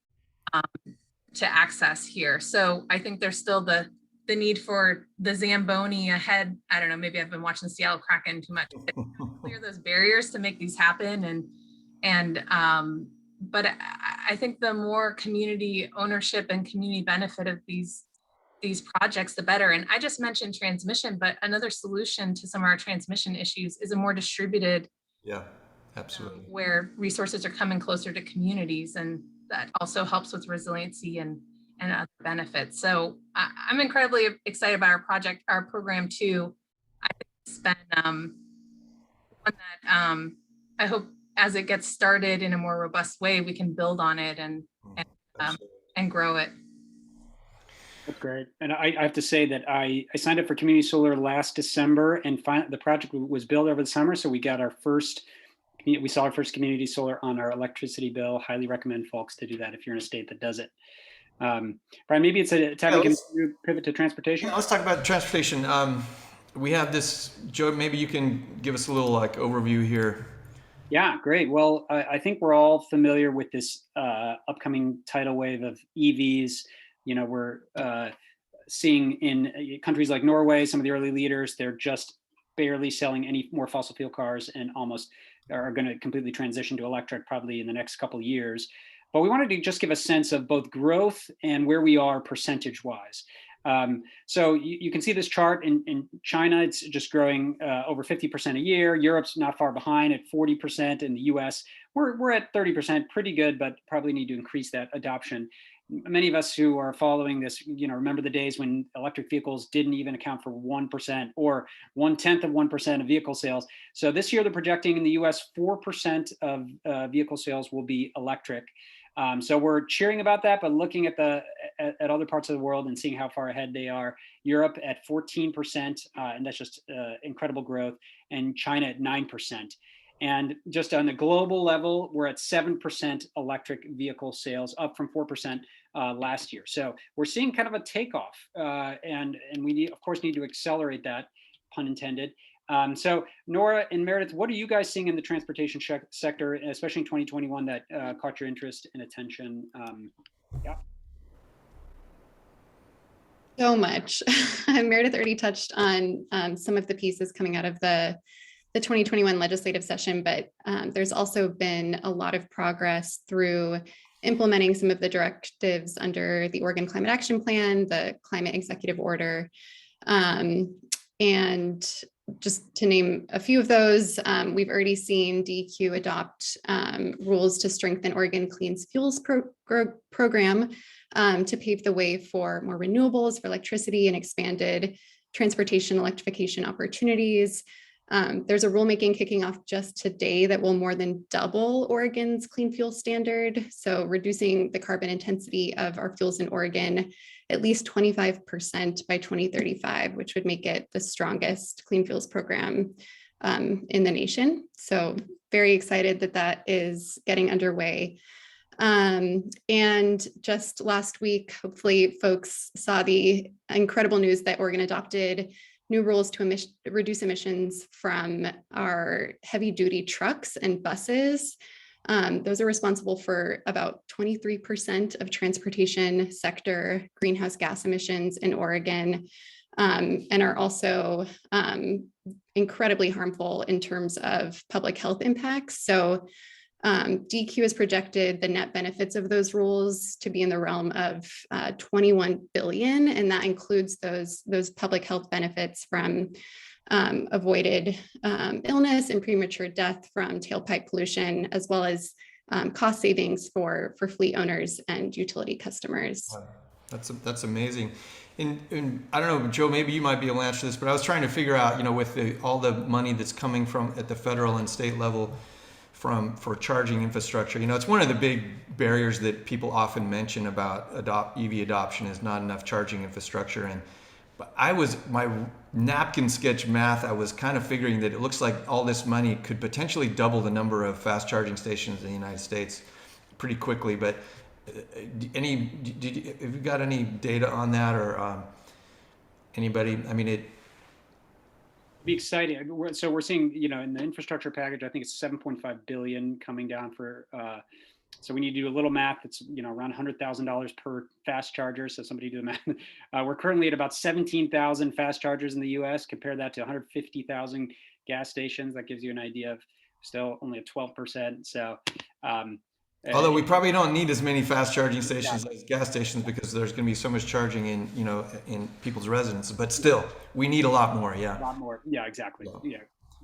to access here. So I think there's still the need for the Zamboni ahead. I don't know, maybe I've been watching Seattle Kraken too much. Clear those barriers to make these happen. But I think the more community ownership and community benefit of these projects, the better. And I just mentioned transmission, but another solution to some of our transmission issues is a more distributed, absolutely, where resources are coming closer to communities, and that also helps with resiliency and other benefits. So I'm incredibly excited about our program too. I think it's been one that I hope as it gets started in a more robust way, we can build on it and grow it. That's great. And I have to say that I signed up for community solar last December, and the project was built over the summer. So we saw our first community solar on our electricity bill. Highly recommend folks to do that if you're in a state that does it. Brian, maybe it's a time we can pivot to transportation. Yeah, let's talk about transportation. we have this, Joe, maybe you can give us a little like overview here. Yeah, great. Well, I think we're all familiar with this upcoming tidal wave of EVs. You know, we're seeing in countries like Norway, some of the early leaders, they're just barely selling any more fossil fuel cars and almost are going to completely transition to electric probably in the next couple of years. But we wanted to just give a sense of both growth and where we are percentage wise. So you can see this chart in China, it's just growing over 50% a year. Europe's not far behind at 40%. In the US, we're at 30%, pretty good, but probably need to increase that adoption. Many of us who are following this, you know, remember the days when electric vehicles didn't even account for 1% or 1/10 of 1% of vehicle sales. So this year they're projecting in the US 4% of vehicle sales will be electric. So we're cheering about that, but looking at other parts of the world and seeing how far ahead they are. Europe at 14%, and that's just incredible growth, and China at 9%. And just on the global level, we're at 7% electric vehicle sales, up from 4% last year. So we're seeing kind of a takeoff, and we of course need to accelerate that, pun intended. So Nora and Meredith, what are you guys seeing in the transportation sector, especially in 2021, that caught your interest and attention? Yeah. So much. Meredith already touched on some of the pieces coming out of the 2021 legislative session, but there's also been a lot of progress through implementing some of the directives under the Oregon Climate Action Plan, the Climate Executive Order, and just to name a few of those, we've already seen DEQ adopt rules to strengthen Oregon Clean Fuels program to pave the way for more renewables, for electricity, and expanded transportation electrification opportunities. There's a rulemaking kicking off just today that will more than double Oregon's clean fuel standard. So reducing the carbon intensity of our fuels in Oregon at least 25% by 2035, which would make it the strongest clean fuels program in the nation. So very excited that that is getting underway. And just last week, hopefully folks saw the incredible news that Oregon adopted new rules to reduce emissions from our heavy duty trucks and buses. Those are responsible for about 23% of transportation sector greenhouse gas emissions in Oregon, and are also incredibly harmful in terms of public health impacts. So DEQ has projected the net benefits of those rules to be in the realm of 21 billion, and that includes those public health benefits from avoided illness and premature death from tailpipe pollution, as well as cost savings for fleet owners and utility customers. That's amazing. And I don't know, Joe, maybe you might be able to answer this, but I was trying to figure out, with all the money that's coming from at the federal and state level for charging infrastructure, it's one of the big barriers that people often mention about EV adoption is not enough charging infrastructure. And my napkin sketch math, I was kind of figuring that it looks like all this money could potentially double the number of fast charging stations in the United States pretty quickly. But have you got any data on that, or anybody? I mean, be exciting. So we're seeing, in the infrastructure package, I think it's 7.5 billion coming down for. So we need to do a little math. It's around $100,000 per fast charger. So somebody do the math. We're currently at about 17,000 fast chargers in the U.S. Compare that to 150,000 gas stations. That gives you an idea of still only at 12%. So. Although we probably don't need as many fast charging stations as gas stations, because there's going to be so much charging in people's residences. But still, we need a lot more. Yeah. A lot more. Yeah, exactly. Yeah.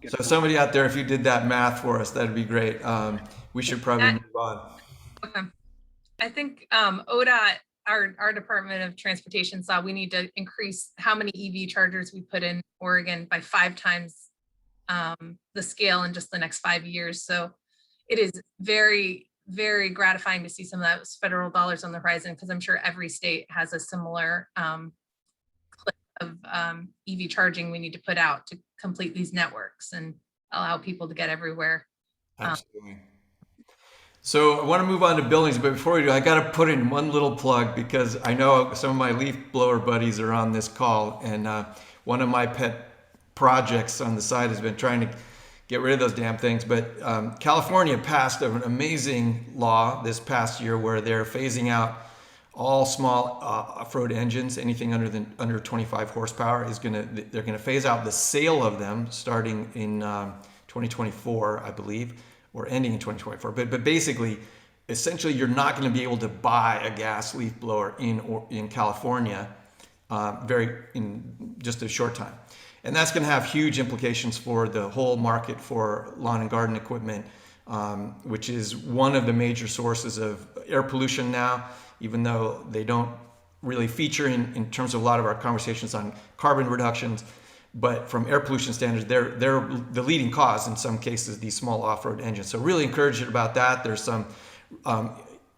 So somebody out there, if you did that math for us, that'd be great. We should probably move on. Okay. I think ODOT, our Department of Transportation, saw we need to increase how many EV chargers we put in Oregon by 5 times the scale in just the next 5 years. So it is very, very gratifying to see some of those federal dollars on the horizon, because I'm sure every state has a similar clip of EV charging we need to put out to complete these networks and allow people to get everywhere. Absolutely. So I want to move on to buildings, but before we do, I got to put in one little plug, because I know some of my leaf blower buddies are on this call, and one of my pet projects on the side has been trying to get rid of those damn things. But California passed an amazing law this past year where they're phasing out all small off-road engines. Anything under 25 horsepower they're gonna phase out the sale of them starting in 2024, I believe, or ending in 2024. But basically, essentially, you're not going to be able to buy a gas leaf blower in California in just a short time. And that's going to have huge implications for the whole market for lawn and garden equipment, which is one of the major sources of air pollution now, even though they don't really feature in terms of a lot of our conversations on carbon reductions. But from air pollution standards, they're the leading cause in some cases, these small off-road engines. So really encouraged about that. There's some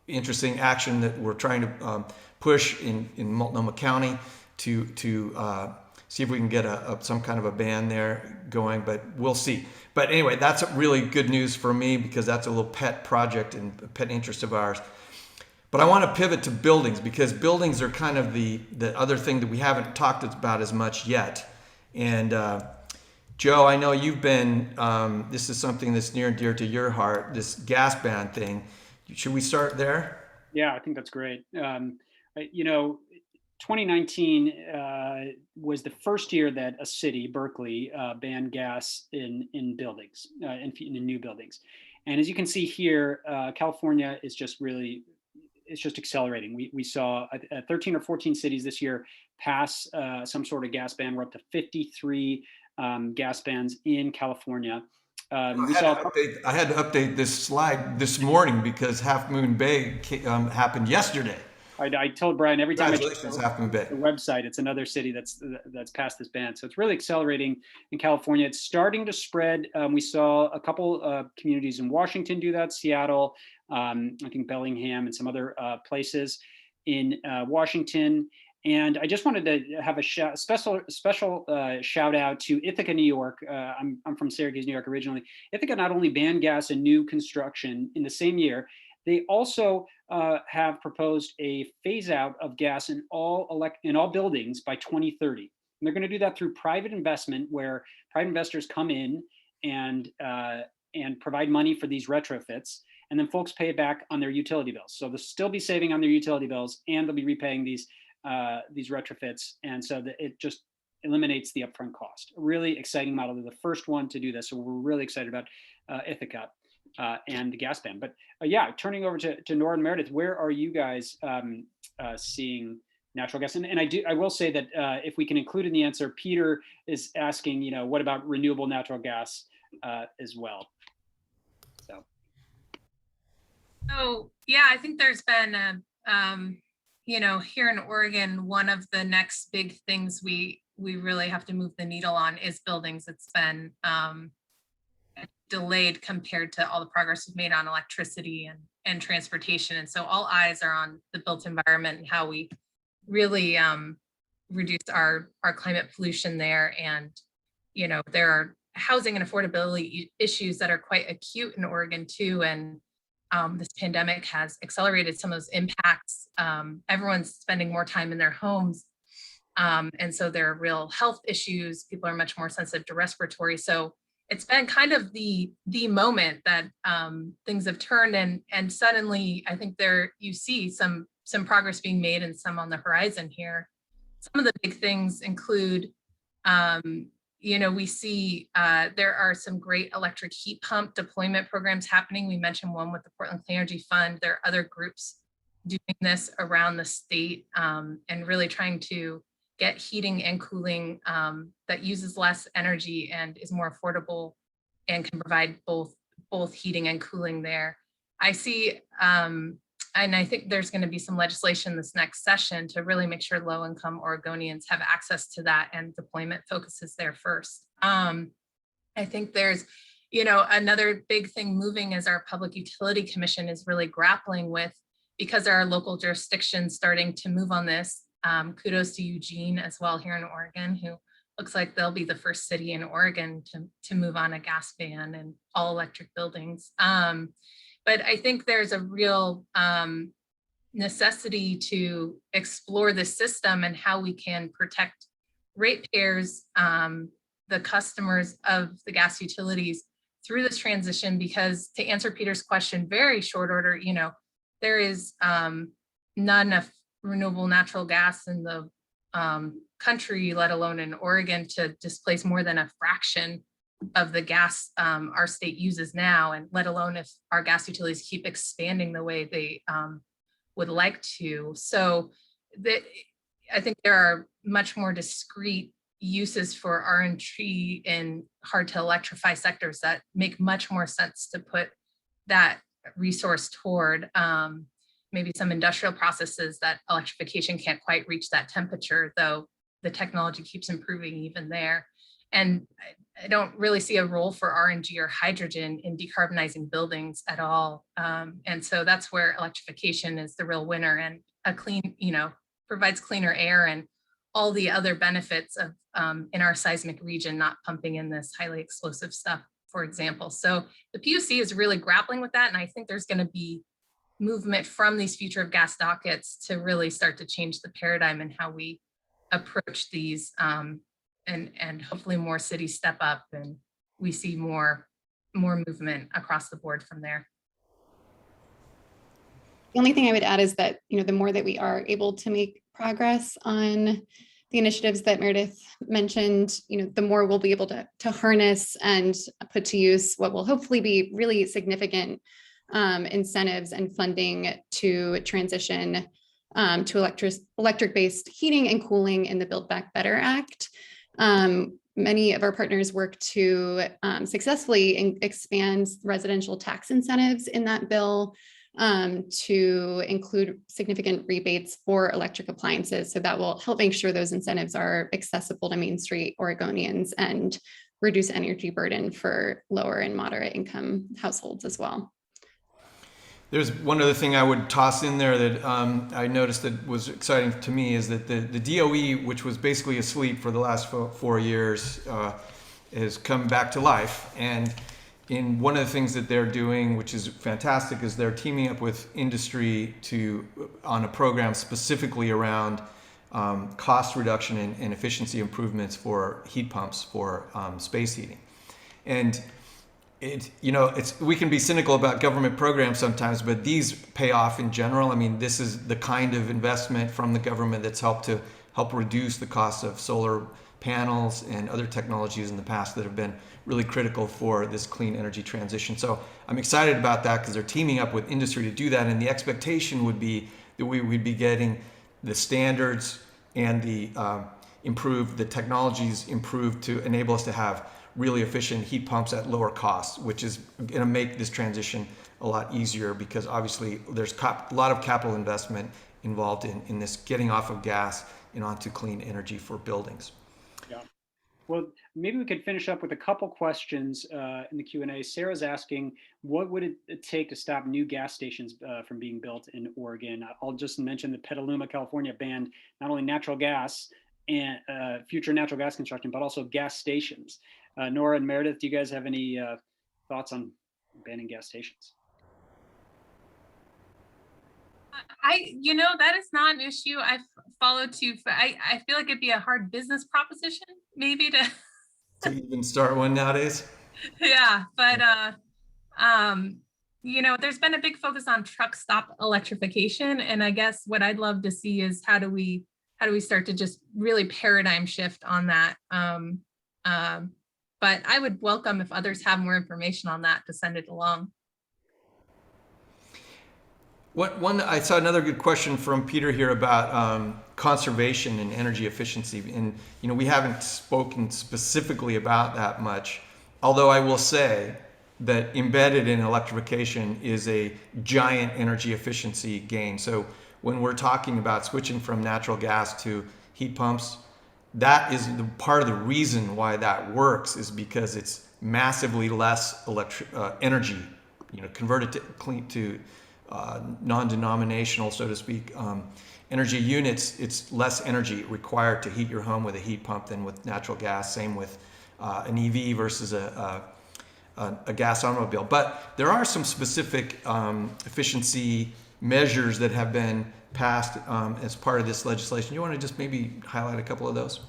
interesting action that we're trying to push in Multnomah County to see if we can get some kind of a ban there going, but we'll see. But anyway, that's really good news for me because that's a little pet project and a pet interest of ours. But I want to pivot to buildings because buildings are kind of the other thing that we haven't talked about as much yet. And Joe, I know you've been, this is something that's near and dear to your heart, this gas ban thing. Should we start there? Yeah, I think that's great. 2019 was the first year that a city, Berkeley, banned gas in buildings, in new buildings. And as you can see here, California is just really, it's just accelerating. We saw 13 or 14 cities this year pass some sort of gas ban. We're up to 53 gas bans in California. I had to update this slide this morning because Half Moon Bay happened yesterday. I told Brian every time I check the website, it's another city that's passed this ban. So it's really accelerating in California. It's starting to spread. We saw a couple communities in Washington do that, Seattle, I think Bellingham and some other places in Washington. And I just wanted to have a special shout out to Ithaca, New York. I'm from Syracuse, New York originally. Ithaca not only banned gas in new construction in the same year, they also have proposed a phase out of gas in all buildings by 2030. And they're going to do that through private investment, where private investors come in and provide money for these retrofits, and then folks pay it back on their utility bills. So they'll still be saving on their utility bills, and they'll be repaying these retrofits, and so that it just eliminates the upfront cost. A really exciting model. They're the first one to do this, so we're really excited about Ithaca and the gas ban. But yeah, turning over to Nora and Meredith, where are you guys seeing natural gas? And I will say that if we can include in the answer, Peter is asking, what about renewable natural gas as well? So yeah, I think there's been here in Oregon, one of the next big things we really have to move the needle on is buildings. It's been delayed compared to all the progress we've made on electricity and transportation. And so all eyes are on the built environment and how we really reduce our climate pollution there. And, there are housing and affordability issues that are quite acute in Oregon too. And this pandemic has accelerated some of those impacts. Everyone's spending more time in their homes. And so there are real health issues. People are much more sensitive to respiratory. So it's been kind of the moment that things have turned, and suddenly I think you see some progress being made and some on the horizon here. Some of the big things include, we see there are some great electric heat pump deployment programs happening. We mentioned one with the Portland Clean Energy Fund. There are other groups doing this around the state and really trying to get heating and cooling that uses less energy and is more affordable and can provide both heating and cooling there. I see, and I think there's going to be some legislation this next session to really make sure low-income Oregonians have access to that, and deployment focuses there first. I think there's, another big thing moving as our Public Utility Commission is really grappling with, because there are local jurisdictions starting to move on this. Kudos to Eugene as well here in Oregon, who looks like they'll be the first city in Oregon to move on a gas ban and all electric buildings. But I think there's a real necessity to explore the system and how we can protect ratepayers, the the customers of the gas utilities through this transition, because to answer Peter's question, very short order, there is not enough renewable natural gas in the country, let alone in Oregon, to displace more than a fraction of the gas our state uses now, and let alone if our gas utilities keep expanding the way they would like to. So I think there are much more discrete uses for RNG in hard to electrify sectors that make much more sense to put that resource toward. Maybe some industrial processes that electrification can't quite reach that temperature, though the technology keeps improving even there. And I don't really see a role for RNG or hydrogen in decarbonizing buildings at all. And so that's where electrification is the real winner, and a clean, provides cleaner air and all the other benefits of in our seismic region, not pumping in this highly explosive stuff, for example. So the PUC is really grappling with that. And I think there's going to be movement from these future of gas dockets to really start to change the paradigm in how we approach these, and hopefully more cities step up and we see more movement across the board from there. The only thing I would add is that, the more that we are able to make progress on the initiatives that Meredith mentioned, the more we'll be able to harness and put to use what will hopefully be really significant incentives and funding to transition to electric-based heating and cooling in the Build Back Better Act. Many of our partners work to successfully expand residential tax incentives in that bill to include significant rebates for electric appliances. So that will help make sure those incentives are accessible to Main Street Oregonians and reduce energy burden for lower and moderate income households as well. There's one other thing I would toss in there that I noticed that was exciting to me is that the DOE, which was basically asleep for the last 4 years, has come back to life. And in one of the things that they're doing, which is fantastic, is they're teaming up with industry on a program specifically around cost reduction and efficiency improvements for heat pumps for space heating. And we can be cynical about government programs sometimes, but these pay off in general. I mean, this is the kind of investment from the government that's helped reduce the cost of solar panels and other technologies in the past that have been really critical for this clean energy transition. So I'm excited about that because they're teaming up with industry to do that. And the expectation would be that we would be getting the standards and the technologies improved to enable us to have really efficient heat pumps at lower costs, which is going to make this transition a lot easier because obviously there's a lot of capital investment involved in this getting off of gas and onto clean energy for buildings. Yeah. Well, maybe we could finish up with a couple questions in the Q&A. Sarah's asking, what would it take to stop new gas stations from being built in Oregon? I'll just mention that Petaluma, California banned not only natural gas and future natural gas construction, but also gas stations. Nora and Meredith, do you guys have any thoughts on banning gas stations? That is not an issue I've followed too. I feel like it'd be a hard business proposition maybe to even start one nowadays. Yeah, but there's been a big focus on truck stop electrification, and I guess what I'd love to see is how do we start to just really paradigm shift on that. But I would welcome if others have more information on that to send it along. I saw another good question from Peter here about conservation and energy efficiency. And, we haven't spoken specifically about that much, although I will say that embedded in electrification is a giant energy efficiency gain. So when we're talking about switching from natural gas to heat pumps, that is part of the reason why that works is because it's massively less energy, converted to non-denominational, so to speak, energy units. It's less energy required to heat your home with a heat pump than with natural gas. Same with an EV versus a gas automobile. But there are some specific efficiency measures that have been passed as part of this legislation. You want to just maybe highlight a couple of those?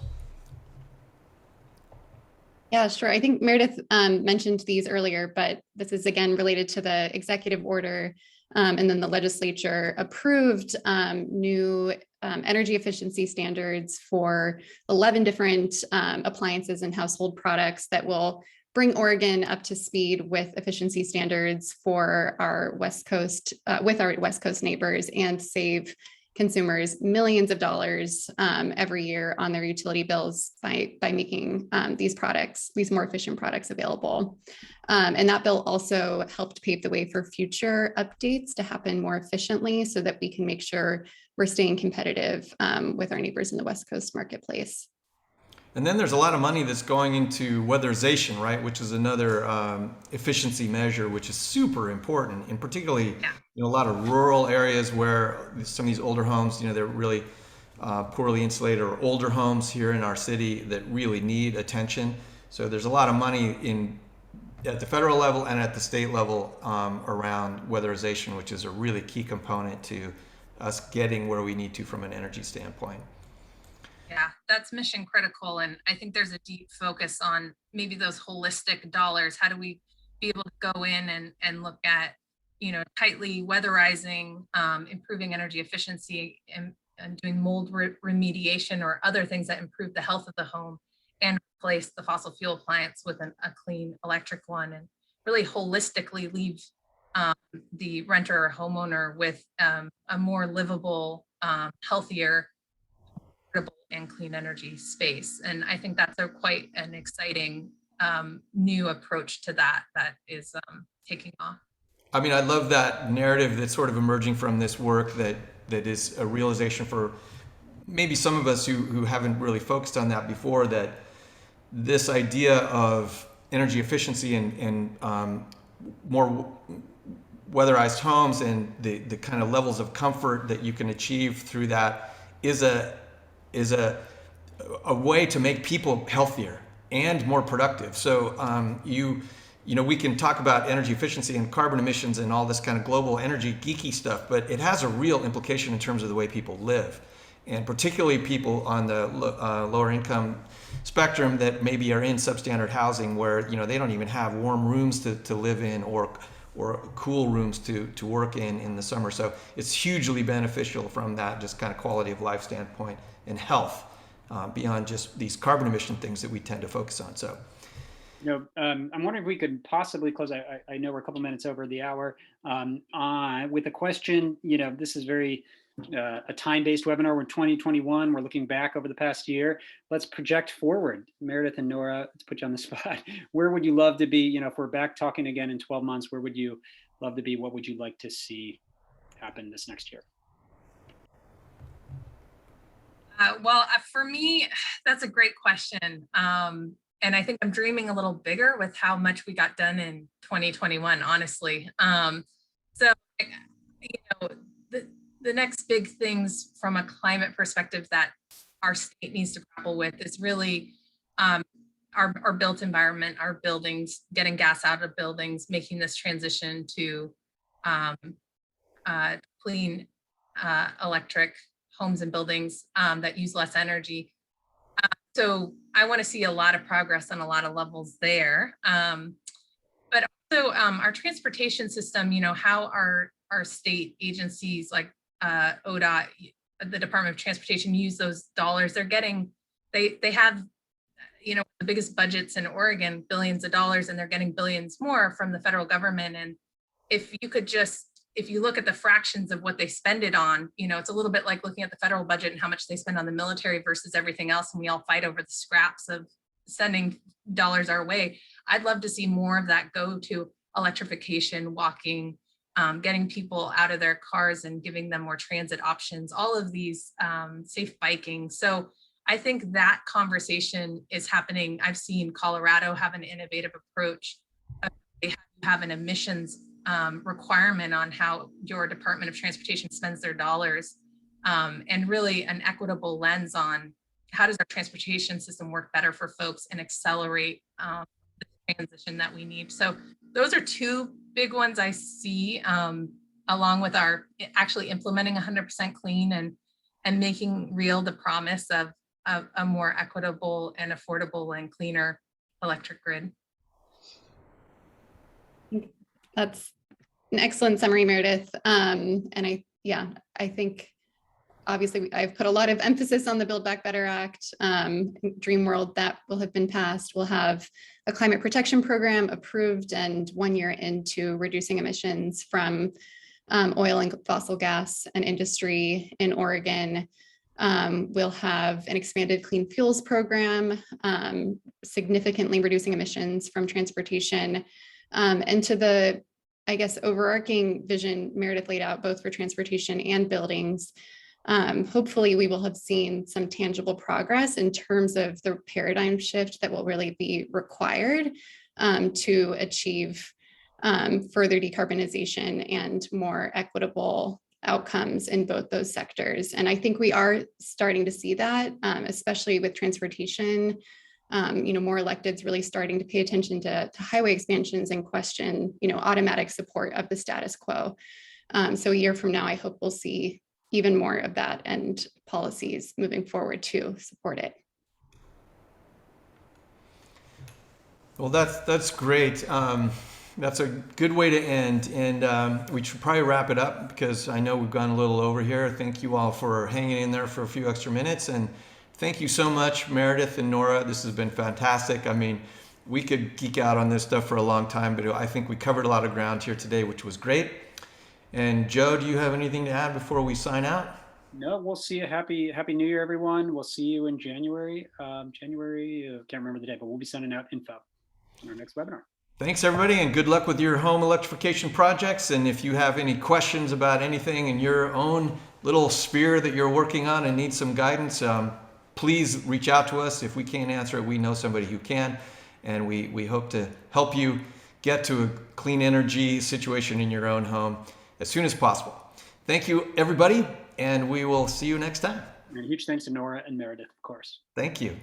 Yeah, sure. I think Meredith mentioned these earlier, but this is again related to the executive order. And then the legislature approved new energy efficiency standards for 11 different appliances and household products that will bring Oregon up to speed with efficiency standards for our West Coast, with our West Coast neighbors, and save consumers millions of dollars every year on their utility bills by making these more efficient products available. And that bill also helped pave the way for future updates to happen more efficiently so that we can make sure we're staying competitive with our neighbors in the West Coast marketplace. And then there's a lot of money that's going into weatherization, right? Which is another efficiency measure, which is super important, and particularly a lot of rural areas where some of these older homes, they're really poorly insulated, or older homes here in our city that really need attention. So there's a lot of money at the federal level and at the state level around weatherization, which is a really key component to us getting where we need to from an energy standpoint. Yeah, that's mission critical. And I think there's a deep focus on maybe those holistic dollars. How do we be able to go in and look at, tightly weatherizing, improving energy efficiency, and doing mold remediation or other things that improve the health of the home, and replace the fossil fuel appliance with a clean electric one, and really holistically leave the renter or homeowner with a more livable, healthier, and clean energy space. And I think that's quite an exciting new approach to that is taking off. I mean, I love that narrative that's sort of emerging from this work that is a realization for maybe some of us who haven't really focused on that before, that this idea of energy efficiency and more weatherized homes and the kind of levels of comfort that you can achieve through that is a way to make people healthier and more productive. So we can talk about energy efficiency and carbon emissions and all this kind of global energy geeky stuff, but it has a real implication in terms of the way people live, and particularly people on the lower income spectrum that maybe are in substandard housing, where they don't even have warm rooms to live in or cool rooms to work in the summer. So it's hugely beneficial from that just kind of quality of life standpoint and health, beyond just these carbon emission things that we tend to focus on. So, I'm wondering if we could possibly close. I know we're a couple minutes over the hour. With a question, this is very a time-based webinar. We're in 2021. We're looking back over the past year. Let's project forward. Meredith and Nora, let's put you on the spot. Where would you love to be? If we're back talking again in 12 months, where would you love to be? What would you like to see happen this next year? For me, that's a great question. And I think I'm dreaming a little bigger with how much we got done in 2021, honestly. The next big things from a climate perspective that our state needs to grapple with is really our built environment, our buildings, getting gas out of buildings, making this transition to clean electric homes and buildings that use less energy. So I want to see a lot of progress on a lot of levels there. But also our transportation system, how our state agencies like ODOT, the Department of Transportation, use those dollars. They have, the biggest budgets in Oregon, billions of dollars, and they're getting billions more from the federal government. And if you look at the fractions of what they spend it on, it's a little bit like looking at the federal budget and how much they spend on the military versus everything else. And we all fight over the scraps of sending dollars our way. I'd love to see more of that go to electrification, walking, getting people out of their cars and giving them more transit options, all of these, safe biking. So I think that conversation is happening. I've seen Colorado have an innovative approach. They have an emissions requirement on how your Department of Transportation spends their dollars, and really an equitable lens on how does our transportation system work better for folks and accelerate the transition that we need. So those are two big ones I see, along with our actually implementing 100% clean and making real the promise of a more equitable and affordable and cleaner electric grid. That's an excellent summary, Meredith. I think obviously I've put a lot of emphasis on the Build Back Better Act. Dream World, that will have been passed. We'll have a climate protection program approved and 1 year into reducing emissions from oil and fossil gas and industry in Oregon. We'll have an expanded clean fuels program, significantly reducing emissions from transportation. And to the, I guess, overarching vision Meredith laid out, both for transportation and buildings, hopefully we will have seen some tangible progress in terms of the paradigm shift that will really be required to achieve further decarbonization and more equitable outcomes in both those sectors. And I think we are starting to see that, especially with transportation. More electeds really starting to pay attention to highway expansions and question, automatic support of the status quo. So a year from now, I hope we'll see even more of that and policies moving forward to support it. Well, that's great. That's a good way to end, and we should probably wrap it up because I know we've gone a little over here. Thank you all for hanging in there for a few extra minutes, and thank you so much, Meredith and Nora. This has been fantastic. I mean, we could geek out on this stuff for a long time, but I think we covered a lot of ground here today, which was great. And Joe, do you have anything to add before we sign out? No, we'll see you. Happy New Year, everyone. We'll see you in January. Can't remember the day, but we'll be sending out info on our next webinar. Thanks, everybody, and good luck with your home electrification projects. And if you have any questions about anything in your own little sphere that you're working on and need some guidance, please reach out to us. If we can't answer it, we know somebody who can. And we hope to help you get to a clean energy situation in your own home as soon as possible. Thank you, everybody, and we will see you next time. And a huge thanks to Nora and Meredith, of course. Thank you.